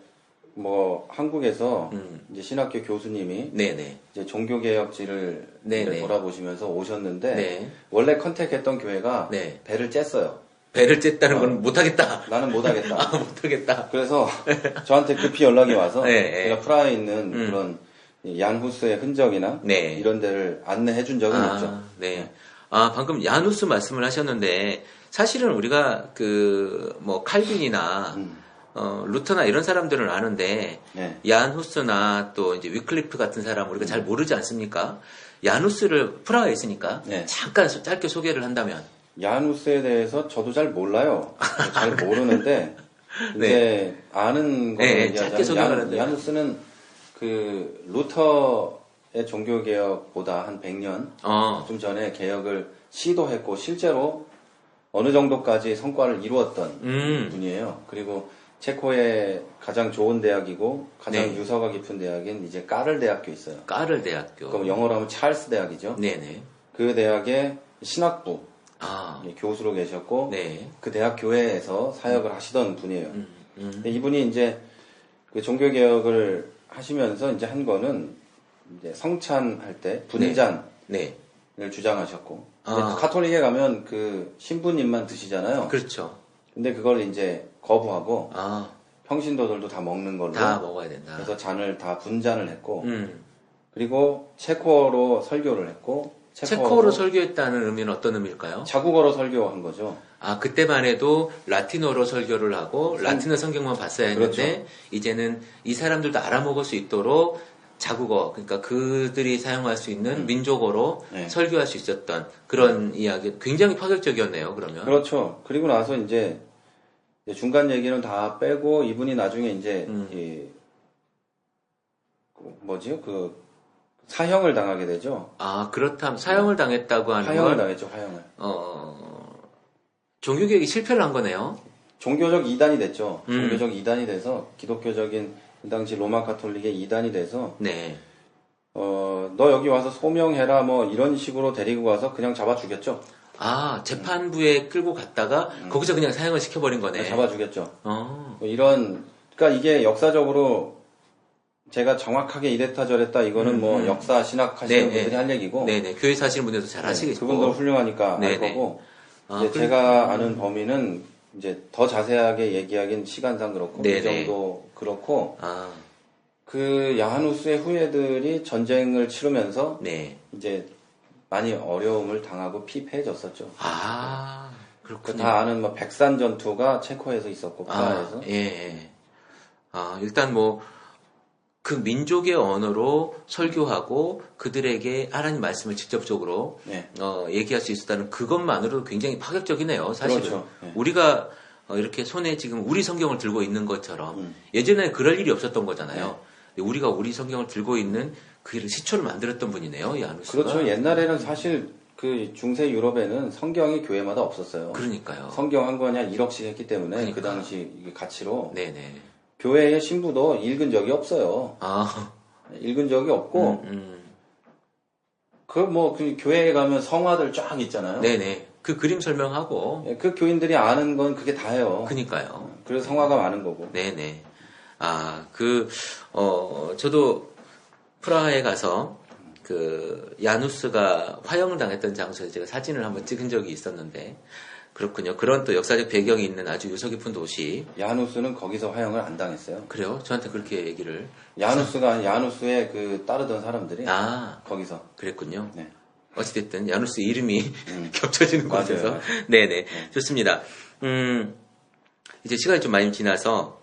뭐 한국에서 이제 신학교 교수님이 네네. 이제 종교개혁지를 네네. 돌아보시면서 오셨는데 네. 원래 컨택했던 교회가 네. 배를 쬐어요. 배를 쬐다는 건 못하겠다. 나는 못하겠다. 못하겠다. 그래서 저한테 급히 연락이 와서 네, 제가 프라하에 있는 그런 얀 후스의 흔적이나 네. 이런 데를 안내해 준 적은 있죠. 네. 방금 야누스 말씀을 하셨는데 사실은 우리가 뭐 칼빈이나 루터나 이런 사람들은 아는데 네. 야누스나 또 이제 위클리프 같은 사람 우리가 잘 모르지 않습니까? 야누스를 프라하에 있으니까 네. 잠깐 짧게 소개를 한다면 야누스에 대해서 저도 잘 몰라요. 잘 모르는데 이제 네. 아는 거 네, 짧게 소개를 얘기하자면 하는데. 야누스는 그 루터의 종교개혁보다 한 100년 좀 전에 개혁을 시도했고 실제로 어느 정도까지 성과를 이루었던 분이에요. 그리고 체코의 가장 좋은 대학이고 가장 네. 유서가 깊은 대학인 이제 까를 대학교 있어요. 까를 대학교. 그럼 영어로 하면 찰스 대학이죠. 네네. 그 대학의 신학부 아, 교수로 계셨고 네. 그 대학 교회에서 사역을 하시던 분이에요. 음. 근데 이분이 이제 그 종교 개혁을 하시면서 이제 한 거는 이제 성찬할 때 분잔을 네. 주장하셨고 아. 근데 카톨릭에 가면 그 신부님만 드시잖아요. 그렇죠. 근데 그걸 이제 거부하고 아, 평신도들도 다 먹는 걸로 다 먹어야 된다. 그래서 잔을 다 분잔을 했고 음. 그리고 체코어로 설교를 했고 체코어로 설교했다는 의미는 어떤 의미일까요? 자국어로 설교한 거죠. 아, 그때만 해도 라틴어로 설교를 하고 라틴어 성경만 봤어야 했는데 그렇죠. 이제는 이 사람들도 알아먹을 수 있도록 자국어, 그러니까 그들이 사용할 수 있는 민족어로 네. 설교할 수 있었던 그런 이야기, 굉장히 파격적이었네요, 그러면. 그렇죠. 그리고 나서 이제 중간 얘기는 다 빼고 이분이 나중에 이제 그 사형을 당하게 되죠. 아, 그렇다면 사형을 당했다고 하는 사형을 건 당했죠. 사형을. 종교개혁이 실패를 한 거네요. 종교적 이단이 됐죠. 종교적 이단이 돼서 기독교적인 그 당시 로마 카톨릭의 이단이 돼서 네. 너 여기 와서 소명해라 뭐 이런 식으로 데리고 가서 그냥 잡아 죽였죠. 아, 재판부에 끌고 갔다가 거기서 그냥 사형을 시켜버린 거네. 잡아 죽였죠. 어. 뭐 그러니까 이게 역사적으로 제가 정확하게 이랬다 저랬다 이거는 뭐 역사 신학 하시는 분들이 할 얘기고 네네. 교회 사시는 분들도 잘 하시겠고. 그분들 훌륭하니까 알 네네. 거고 아, 이제 제가 아는 범위는 이제 더 자세하게 얘기하긴 시간상 그렇고 이 네네. 정도 그렇고 아, 그 야하누스의 후예들이 전쟁을 치르면서 네. 이제 많이 어려움을 당하고 피폐해졌었죠. 아, 그 그렇군요. 다 아는 뭐 백산 전투가 체코에서 있었고 프라하에서 예. 아, 일단 뭐, 그 민족의 언어로 설교하고 그들에게 하나님 말씀을 직접적으로 네. 얘기할 수 있었다는 그것만으로도 굉장히 파격적이네요, 사실은. 그렇죠. 네. 우리가 이렇게 손에 지금 우리 성경을 들고 있는 것처럼 예전에 그럴 일이 없었던 거잖아요. 근데 우리가 우리 성경을 들고 있는 그 일을 시초를 만들었던 분이네요, 야누스가. 그렇죠. 옛날에는 사실 그 중세 유럽에는 성경이 교회마다 없었어요. 그러니까요. 성경 한 권이 한 1억씩 했기 때문에 그러니까. 그 당시 이게 가치로 네네. 교회의 신부도 읽은 적이 없어요. 아, 읽은 적이 없고 그 교회에 가면 성화들 쫙 있잖아요. 네네. 그 그림 설명하고. 예, 그 교인들이 아는 건 그게 다예요. 그니까요. 그래서 성화가 많은 거고. 네네. 아, 저도 프라하에 가서 그 야누스가 화형을 당했던 장소에 제가 사진을 한번 찍은 적이 있었는데, 그렇군요. 그런 또 역사적 배경이 있는 아주 유서 깊은 도시. 야누스는 거기서 화형을 안 당했어요. 그래요? 저한테 그렇게 얘기를. 야누스의 그 따르던 사람들이 아, 거기서. 그랬군요. 네. 어찌됐든 야누스 이름이 겹쳐지는 맞아요, 곳에서. 맞아요. 네네. 좋습니다. 이제 시간이 좀 많이 지나서,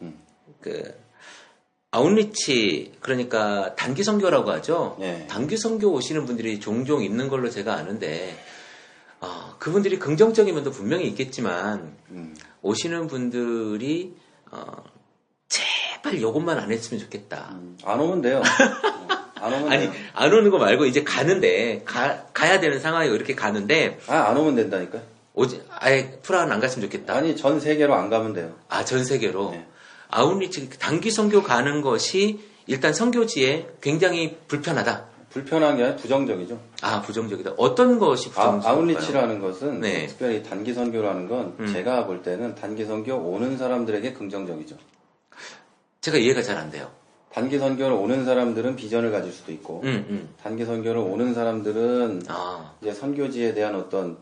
아웃리치, 그러니까 단기 선교라고 하죠. 네. 단기 선교 오시는 분들이 종종 있는 걸로 제가 아는데, 그분들이 긍정적인 면도 분명히 있겠지만, 오시는 분들이, 제발 요것만 안 했으면 좋겠다. 안 오면 돼요. 안 오면 아니, 돼요. 안 오는 거 말고 이제 가는데, 가야 되는 상황이고 이렇게 가는데, 안 오면 된다니까. 아예 프라하는 안 갔으면 좋겠다. 아니, 전 세계로 안 가면 돼요. 아, 전 세계로. 네. 아웃리치, 단기 선교 가는 것이 일단 선교지에 굉장히 불편하다. 불편한 게 아니라 부정적이죠. 아, 부정적이다. 어떤 것이 부정적일까요? 아웃리치라는 것은 네. 특별히 단기 선교라는 건 제가 볼 때는 단기 선교 오는 사람들에게 긍정적이죠. 제가 이해가 잘 안 돼요. 단기 선교를 오는 사람들은 비전을 가질 수도 있고 단기 선교를 오는 사람들은 이제 선교지에 대한 어떤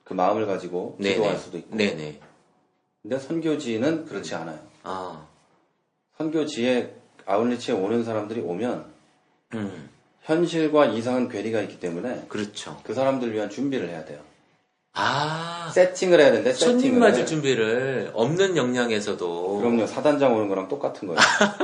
그 마음을 가지고 기도할 네네. 수도 있고. 네네. 근데 선교지는 그렇지 않아요. 아, 선교지에 아웃리치에 오는 사람들이 오면 음, 현실과 이상한 괴리가 있기 때문에 그렇죠. 그 사람들 위한 준비를 해야 돼요. 아, 세팅을 해야 되는데 손님 세팅을 맞을 준비를 없는 역량에서도. 그럼요. 사단장 오는 거랑 똑같은 거예요.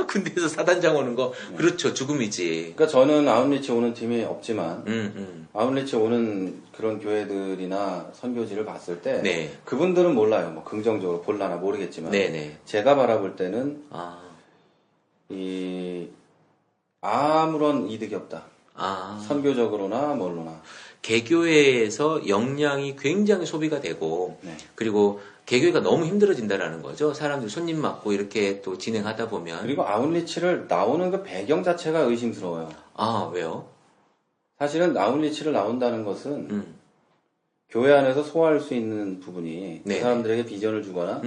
군대에서 사단장 오는 거, 그렇죠. 죽음이지. 그러니까 저는 아웃리치 오는 팀이 없지만 음. 아웃리치 오는 그런 교회들이나 선교지를 봤을 때 네. 그분들은 몰라요. 뭐 긍정적으로 볼라나 모르겠지만 네네. 제가 바라볼 때는 아, 아무런 이득이 없다. 아. 선교적으로나 뭘로나. 개교회에서 역량이 굉장히 소비가 되고 네. 그리고 개교회가 너무 힘들어진다라는 거죠. 사람들이 손님 맞고 이렇게 또 진행하다 보면. 그리고 아웃리치를 나오는 그 배경 자체가 의심스러워요. 아, 왜요? 사실은 아웃리치를 나온다는 것은 교회 안에서 소화할 수 있는 부분이 그 네네. 사람들에게 비전을 주거나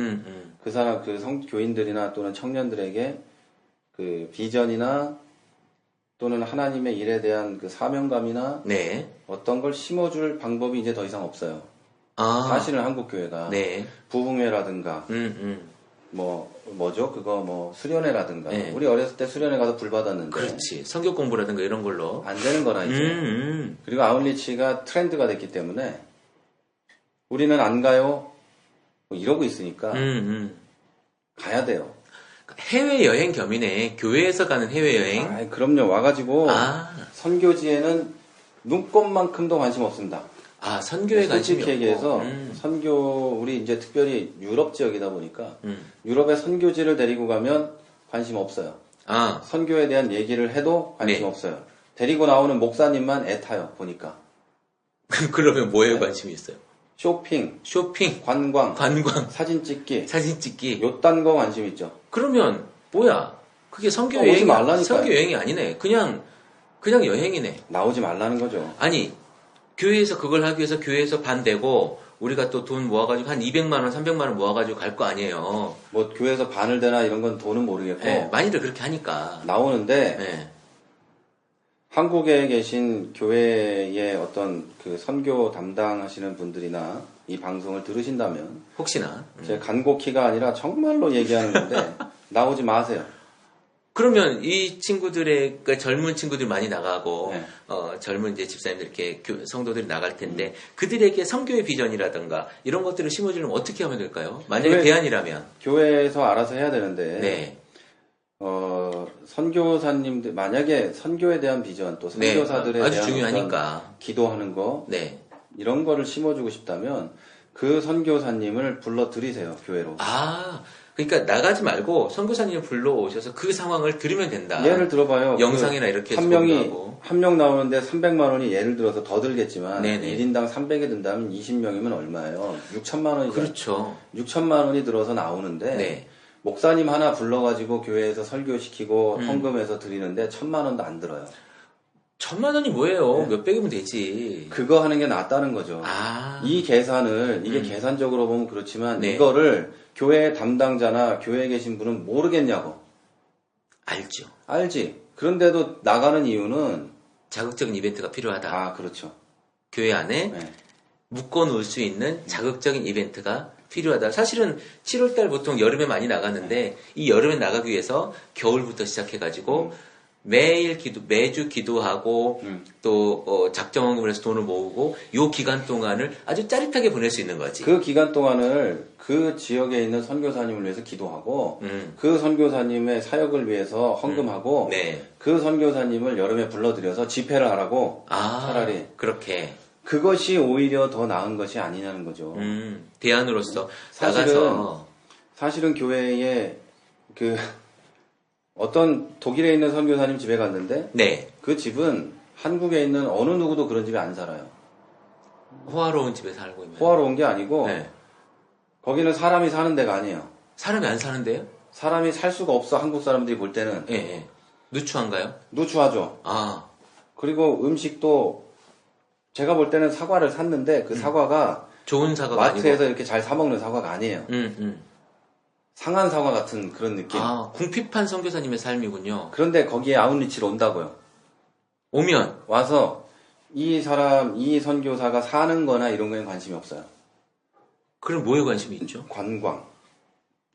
그 사람 교인들이나 또는 청년들에게 그 비전이나 또는 하나님의 일에 대한 그 사명감이나 네. 어떤 걸 심어줄 방법이 이제 더 이상 없어요. 아, 사실은 한국 교회가 네. 부흥회라든가 뭐죠? 그거 뭐 수련회라든가 네. 우리 어렸을 때 수련회 가서 불 받았는데 그렇지. 성경 공부라든가 이런 걸로. 안 되는 거라 이제. 그리고 아웃리치가 트렌드가 됐기 때문에 우리는 안 가요. 뭐 이러고 있으니까 가야 돼요. 해외여행 겸이네. 교회에서 가는 해외여행. 아, 그럼요. 와가지고 아, 선교지에는 눈꼽만큼도 관심 없습니다. 아, 선교에 관심이 솔직히 얘기해서 없고. 선교 우리 이제 특별히 유럽 지역이다 보니까 유럽에 선교지를 데리고 가면 관심 없어요. 아, 선교에 대한 얘기를 해도 관심 네. 없어요. 데리고 나오는 목사님만 애 타요. 보니까 그러면 뭐에 네. 관심이 있어요? 쇼핑, 쇼핑, 관광, 관광, 사진 찍기 사진 찍기. 요딴 거 관심 있죠. 그러면 뭐야? 그게 선교 오지 여행이 말라니까요. 선교 여행이 아니네. 그냥 여행이네. 나오지 말라는 거죠. 아니, 교회에서 그걸 하기 위해서 교회에서 반 대고 우리가 또 돈 모아가지고 한 200만 원, 300만 원 모아가지고 갈 거 아니에요. 뭐 교회에서 반을 대나 이런 건 돈은 모르겠고 네, 많이들 그렇게 하니까. 나오는데 네. 한국에 계신 교회의 어떤 그 선교 담당하시는 분들이나 이 방송을 들으신다면 혹시나. 제 간곡히가 아니라 정말로 얘기하는 건데 나오지 마세요. 그러면 이 친구들의 그러니까 젊은 친구들 많이 나가고 네. 젊은 이제 집사님들 이렇게 성도들이 나갈 텐데 그들에게 성교의 비전이라든가 이런 것들을 심어주려면 어떻게 하면 될까요? 만약에 교회- 대안이라면. 교회에서 알아서 해야 되는데 네. 선교사님들 만약에 선교에 대한 비전 또 네. 선교사들에 아주 대한 중요하니까. 어떤 기도하는 거 네. 이런 거를 심어주고 싶다면 그 선교사님을 불러들이세요 교회로. 아, 그러니까 나가지 말고 선교사님을 불러오셔서 그 상황을 들으면 된다. 예를 들어봐요. 영상이나 이렇게 한 해서 명이 보도하고. 한 명 나오는데 300만 원이 예를 들어서 더 들겠지만 네네. 1인당 300에 든다면 20명이면 얼마예요? 6천만 원이죠. 그렇죠. 6천만 원이 들어서 나오는데 네. 목사님 하나 불러가지고 교회에서 설교시키고 헌금해서 드리는데 1,000만 원도 안 들어요. 1,000만 원이 뭐예요? 몇백이면 되지. 그거 하는 게 낫다는 거죠. 아. 이 계산을 이게 계산적으로 보면 그렇지만 네. 이거를 교회 담당자나 교회에 계신 분은 모르겠냐고. 알죠. 알지. 그런데도 나가는 이유는 자극적인 이벤트가 필요하다. 아 그렇죠. 교회 안에 네. 묶어놓을 수 있는 자극적인 이벤트가 필요하다. 사실은 7월달 보통 여름에 많이 나가는데 이 여름에 나가기 위해서 겨울부터 시작해가지고 매주 기도하고 또 작정헌금을 해서 돈을 모으고 요 기간 동안을 아주 짜릿하게 보낼 수 있는 거지. 그 기간 동안을 그 지역에 있는 선교사님을 위해서 기도하고 그 선교사님의 사역을 위해서 헌금하고 네. 그 선교사님을 여름에 불러들여서 집회를 하라고 차라리 그렇게 그것이 오히려 더 나은 것이 아니냐는 거죠. 대안으로서 사실은 나가서 사실은 교회에 그 어떤 독일에 있는 선교사님 집에 갔는데 네. 그 집은 한국에 있는 어느 누구도 그런 집에 안 살아요. 호화로운 집에 살고 있는. 호화로운 게 아니고 네. 거기는 사람이 사는 데가 아니에요. 사람이 안 사는데요? 사람이 살 수가 없어. 한국 사람들이 볼 때는 예, 예. 누추한가요? 누추하죠. 아, 그리고 음식도 제가 볼 때는 사과를 샀는데 그 사과가 좋은 사과가 마트에서 아니고. 이렇게 잘 사 먹는 사과가 아니에요. 상한 사과 같은 그런 느낌. 아, 궁핍한 선교사님의 삶이군요. 그런데 거기에 아웃리치로 온다고요. 오면 와서 이 사람, 이 선교사가 사는 거나 이런 거에 관심이 없어요. 그럼 뭐에 관심이 있죠? 관광,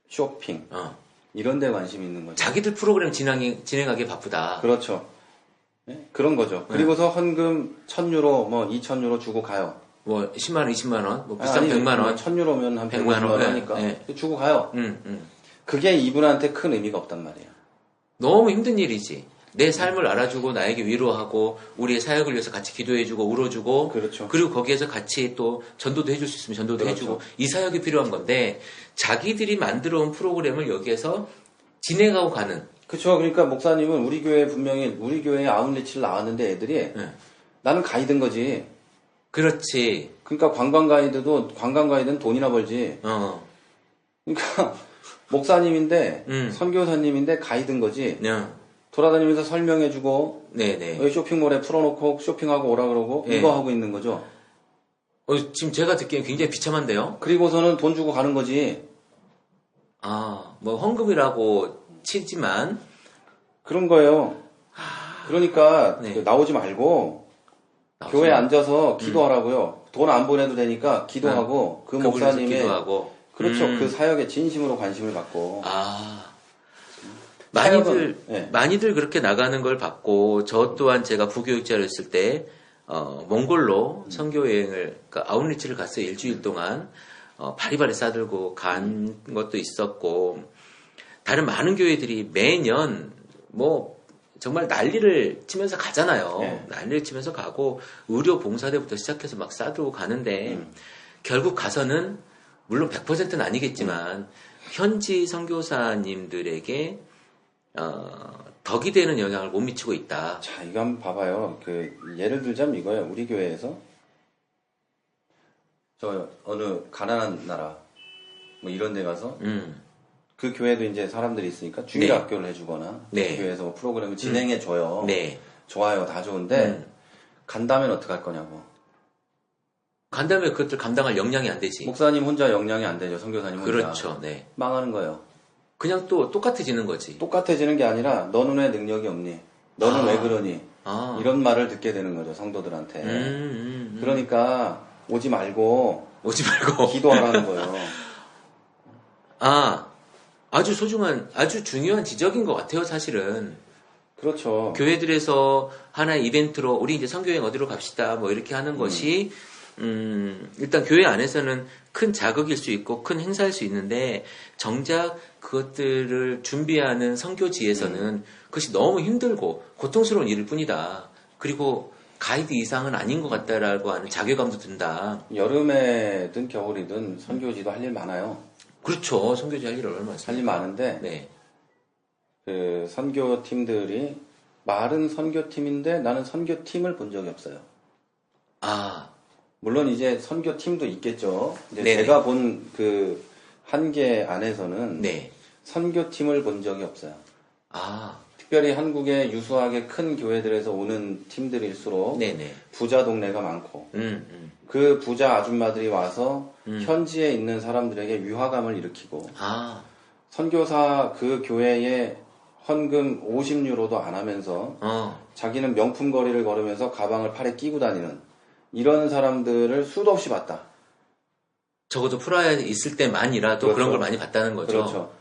쇼핑, 어. 이런 데 관심이 있는 거죠. 자기들 프로그램 진행하기 바쁘다. 그렇죠. 네? 그런 거죠. 그리고서 헌금 1,000유로, 뭐 2,000유로 주고 가요. 뭐 10만 원, 20만 원, 뭐 비싼 100만 원. 1,000유로면 한 100만 150만 원 원, 하니까 네. 주고 가요. 음. 그게 이분한테 큰 의미가 없단 말이에요. 너무 힘든 일이지. 내 삶을 알아주고 나에게 위로하고 우리의 사역을 위해서 같이 기도해주고 울어주고 그렇죠. 그리고 거기에서 같이 또 전도도 해줄 수 있으면 전도도 그렇죠. 해주고 이 사역이 필요한 건데 자기들이 만들어 온 프로그램을 여기에서 진행하고 가는. 그렇죠. 그러니까 목사님은 우리 교회 분명히 우리 교회에 아웃리치를 나왔는데 애들이 나는 가이드인 거지. 그렇지. 그러니까 관광 가이드는 돈이나 벌지. 그러니까 목사님인데 선교사님인데 가이드인 거지. 돌아다니면서 설명해주고 네네. 여기 쇼핑몰에 풀어놓고 쇼핑하고 오라 그러고 네. 이거 하고 있는 거죠. 지금 제가 듣기엔 굉장히 비참한데요? 그리고서는 돈 주고 가는 거지. 뭐 헌금이라고 치지만 그런 거예요. 그러니까 네. 그 나오지 말고 교회에 앉아서 기도하라고요. 돈 안 보내도 되니까 기도하고 그 목사님의 기도하고. 그렇죠. 그 사역에 진심으로 관심을 갖고. 많이들 그렇게 나가는 걸 봤고, 저 또한 제가 부교육자였을 때, 몽골로 선교여행을, 그러니까 아웃리치를 갔어요. 일주일 동안. 바리바리 싸들고 간 것도 있었고, 다른 많은 교회들이 매년, 정말 난리를 치면서 가잖아요. 네. 난리를 치면서 가고, 의료 봉사대부터 시작해서 막 싸들고 가는데, 결국 가서는, 물론 100%는 아니겠지만, 현지 선교사님들에게 덕이 되는 영향을 못 미치고 있다. 자, 이거 한번 봐봐요. 예를 들자면 이거예요. 우리 교회에서 저 어느 가난한 나라 뭐 이런 데 가서 그 교회도 이제 사람들이 있으니까 주일학교를 해주거나 네. 그 교회에서 뭐 프로그램을 진행해줘요. 네. 좋아요. 다 좋은데 간다면 어떡할 거냐고. 간다음에 그것들 감당할 역량이 안 되지. 목사님 혼자 역량이 안 되죠. 선교사님 혼자. 그렇죠. 네. 망하는 거예요. 그냥 또 똑같아지는 거지. 똑같아지는 게 아니라 너는 왜 능력이 없니? 너는 왜 그러니? 이런 말을 듣게 되는 거죠. 성도들한테. 그러니까 오지 말고 기도하라는 거예요. 아주 소중한, 아주 중요한 지적인 것 같아요, 사실은. 그렇죠. 교회들에서 하나의 이벤트로 우리 이제 선교여행 어디로 갑시다 뭐 이렇게 하는 것이 일단 교회 안에서는 큰 자극일 수 있고 큰 행사일 수 있는데 정작 그것들을 준비하는 선교지에서는 그것이 너무 힘들고 고통스러운 일일 뿐이다. 그리고 가이드 이상은 아닌 것 같다라고 하는 자괴감도 든다. 여름에든 겨울이든 선교지도 할 일 많아요. 그렇죠. 선교지 할 일 얼마나 많습니까? 할 일 많은데 네. 그 선교팀들이 말은 선교팀인데 나는 선교팀을 본 적이 없어요. 물론 이제 선교팀도 있겠죠. 근데 네네. 제가 본 그 한계 안에서는 네. 선교팀을 본 적이 없어요. 아, 특별히 한국의 유수하게 큰 교회들에서 오는 팀들일수록 네네. 부자 동네가 많고 그 부자 아줌마들이 와서 현지에 있는 사람들에게 위화감을 일으키고 아, 선교사 그 교회에 헌금 50유로도 안 하면서 자기는 명품 거리를 걸으면서 가방을 팔에 끼고 다니는 이런 사람들을 수도 없이 봤다. 적어도 프라하에 있을 때만이라도 그렇죠. 그런 걸 많이 봤다는 거죠. 그렇죠.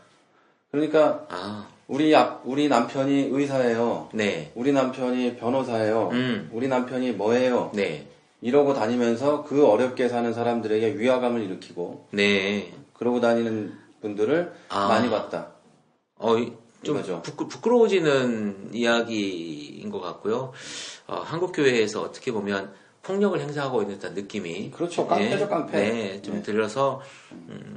그러니까 아, 우리 남편이 의사예요. 네. 우리 남편이 변호사예요. 우리 남편이 뭐예요? 네. 이러고 다니면서 그 어렵게 사는 사람들에게 위화감을 일으키고 네. 그러고 다니는 분들을 많이 봤다. 좀 이거죠. 부끄러워지는 이야기인 것 같고요. 한국 교회에서 어떻게 보면 폭력을 행사하고 있는 듯한 느낌이 그렇죠. 깡패죠, 깡패. 네, 좀 들어서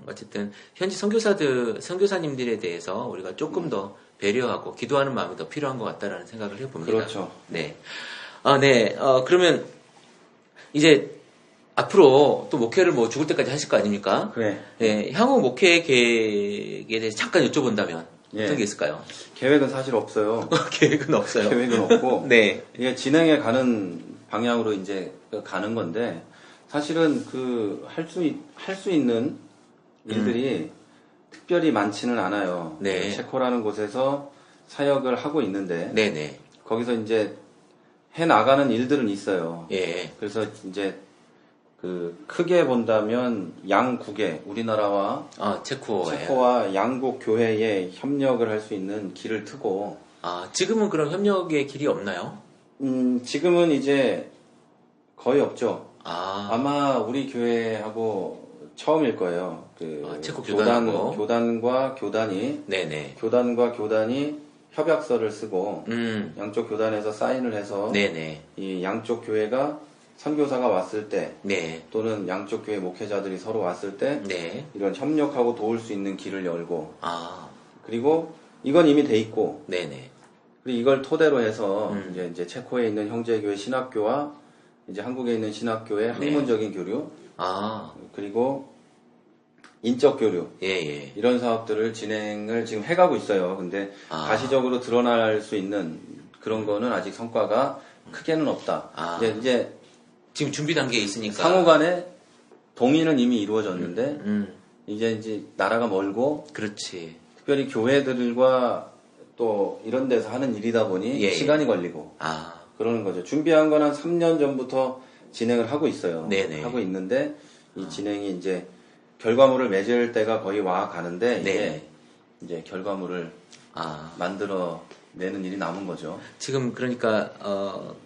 어쨌든 현지 선교사님들에 대해서 우리가 조금 더 배려하고 기도하는 마음이 더 필요한 것 같다라는 생각을 해봅니다. 그렇죠. 네. 그러면 이제 앞으로 또 목회를 뭐 죽을 때까지 하실 거 아닙니까? 그래. 네, 향후 목회 계획에 대해서 잠깐 여쭤본다면 예. 어떤 게 있을까요? 계획은 사실 없어요. 계획은 없어요. 계획은 없고 네. 이게 진행해 가는 방향으로 이제 가는 건데 사실은 그 할 수 있는 일들이 특별히 많지는 않아요. 네. 체코라는 곳에서 사역을 하고 있는데 네네. 거기서 이제 해 나가는 일들은 있어요. 예. 그래서 이제 그 크게 본다면 양국에 우리나라와 체코에. 체코와 양국 교회에 협력을 할 수 있는 길을 트고 지금은 그럼 협력의 길이 없나요? 지금은 이제 거의 없죠. 아, 아마 우리 교회하고 처음일 거예요. 체코 교단하고. 교단과 교단이 네네. 협약서를 쓰고 양쪽 교단에서 사인을 해서 네네. 이 양쪽 교회가 선교사가 왔을 때 네. 또는 양쪽 교회 목회자들이 서로 왔을 때 네. 이런 협력하고 도울 수 있는 길을 열고 아, 그리고 이건 이미 돼 있고 네네. 그리고 이걸 토대로 해서 이제 체코에 있는 형제교회 신학교와 이제 한국에 있는 신학교의 학문적인 교류, 그리고 인적 교류, 이런 사업들을 진행을 지금 해가고 있어요. 근데 가시적으로 드러날 수 있는 그런 거는 아직 성과가 크게는 없다. 이제 지금 준비 단계에 있으니까 상호간에 동의는 이미 이루어졌는데 이제 나라가 멀고, 그렇지. 특별히 교회들과 또 이런 데서 하는 일이다 보니 시간이 걸리고 그러는 거죠. 준비한 건 한 3년 전부터 진행을 하고 있어요. 네네. 하고 있는데 이 진행이 이제 결과물을 맺을 때가 거의 와 가는데 이제 결과물을 만들어 내는 일이 남은 거죠. 지금 그러니까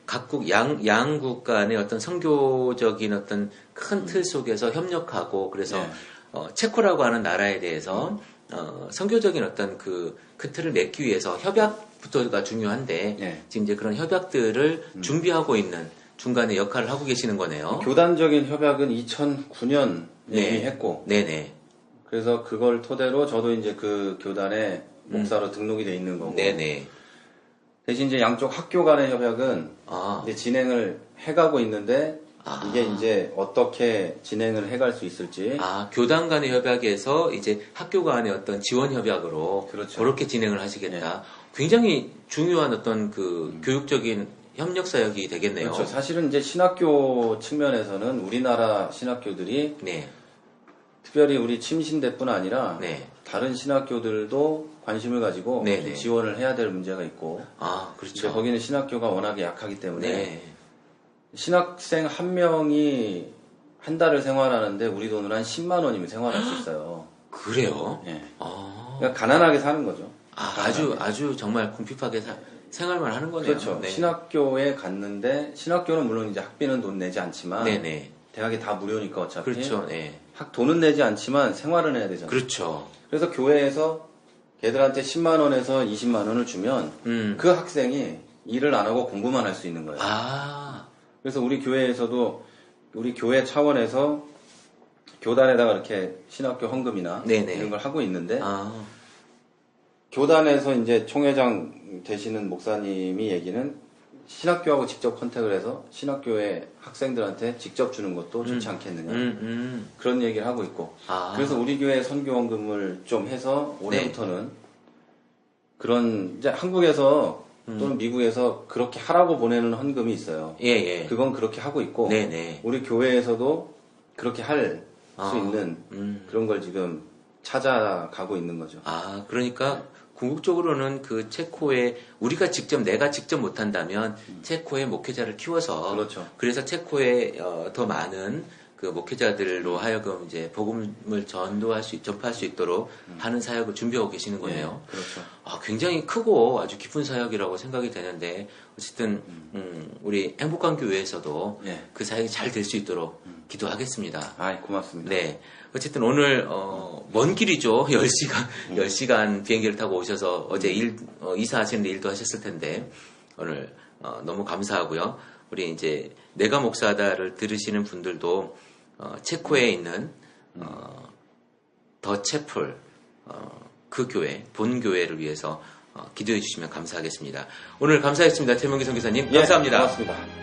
각국 양국 간의 어떤 선교적인 어떤 큰 틀 속에서 협력하고, 그래서 체코라고 하는 나라에 대해서 선교적인 어떤 그 틀을 맺기 위해서 협약부터가 중요한데 지금 이제 그런 협약들을 준비하고 있는 중간에 역할을 하고 계시는 거네요. 교단적인 협약은 2009년 이미 했고, 그래서 그걸 토대로 저도 이제 그 교단의 목사로 등록이 돼 있는 거고, 대신 이제 양쪽 학교 간의 협약은 이제 진행을 해가고 있는데 이게 이제 어떻게 진행을 해갈 수 있을지. 교단 간의 협약에서 이제 학교 간의 어떤 지원 협약으로 그렇죠. 그렇게 진행을 하시겠다. 굉장히 중요한 어떤 그 교육적인 협력 사역이 되겠네요. 그렇죠. 사실은 이제 신학교 측면에서는 우리나라 신학교들이 특별히 우리 침신대뿐 아니라 다른 신학교들도 관심을 가지고 지원을 해야 될 문제가 있고, 그렇죠. 거기는 신학교가 워낙에 약하기 때문에 신학생 한 명이 한 달을 생활하는데 우리 돈으로 한 10만 원이면 생활할 수 있어요. 그래요? 그러니까 가난하게 사는 거죠. 아주 정말 궁핍하게 생활만 하는 거네요. 그렇죠. 신학교에 갔는데, 신학교는 물론 이제 학비는 돈 내지 않지만 대학이 다 무료니까 어차피. 그렇죠. 돈은 내지 않지만 생활은 해야 되잖아요. 그렇죠. 그래서 교회에서 걔들한테 10만 원에서 20만 원을 주면 그 학생이 일을 안 하고 공부만 할 수 있는 거예요. 그래서 우리 교회에서도 우리 교회 차원에서 교단에다가 이렇게 신학교 헌금이나 이런 걸 하고 있는데, 교단에서 이제 총회장 되시는 목사님이 얘기는 신학교하고 직접 컨택을 해서 신학교의 학생들한테 직접 주는 것도 좋지 않겠느냐. 그런 얘기를 하고 있고. 그래서 우리 교회 선교 헌금을 좀 해서 올해부터는 그런, 이제 한국에서 또는 미국에서 그렇게 하라고 보내는 헌금이 있어요. 그건 그렇게 하고 있고, 우리 교회에서도 그렇게 할 수 있는 그런 걸 지금 찾아가고 있는 거죠. 그러니까 궁극적으로는 그 체코에 내가 직접 못한다면 체코의 목회자를 키워서, 그래서 체코에 더 많은 그 목회자들로 하여금 이제 복음을 전파할 수 있도록 하는 사역을 준비하고 계시는 거네요. 그렇죠. 굉장히 크고 아주 깊은 사역이라고 생각이 되는데, 어쨌든 우리 행복한 교회에서도 그 사역이 잘 될 수 있도록 기도하겠습니다. 고맙습니다. 어쨌든 오늘 먼 길이죠. 10시간 비행기를 타고 오셔서 어제 이사하시는 일도 하셨을 텐데 오늘 너무 감사하고요. 우리 이제 내가 목사다를 들으시는 분들도 체코에 있는 더 채플 그 교회, 본 교회를 위해서 기도해 주시면 감사하겠습니다. 오늘 감사했습니다. 최명기 선교사님. 감사합니다. 고맙습니다.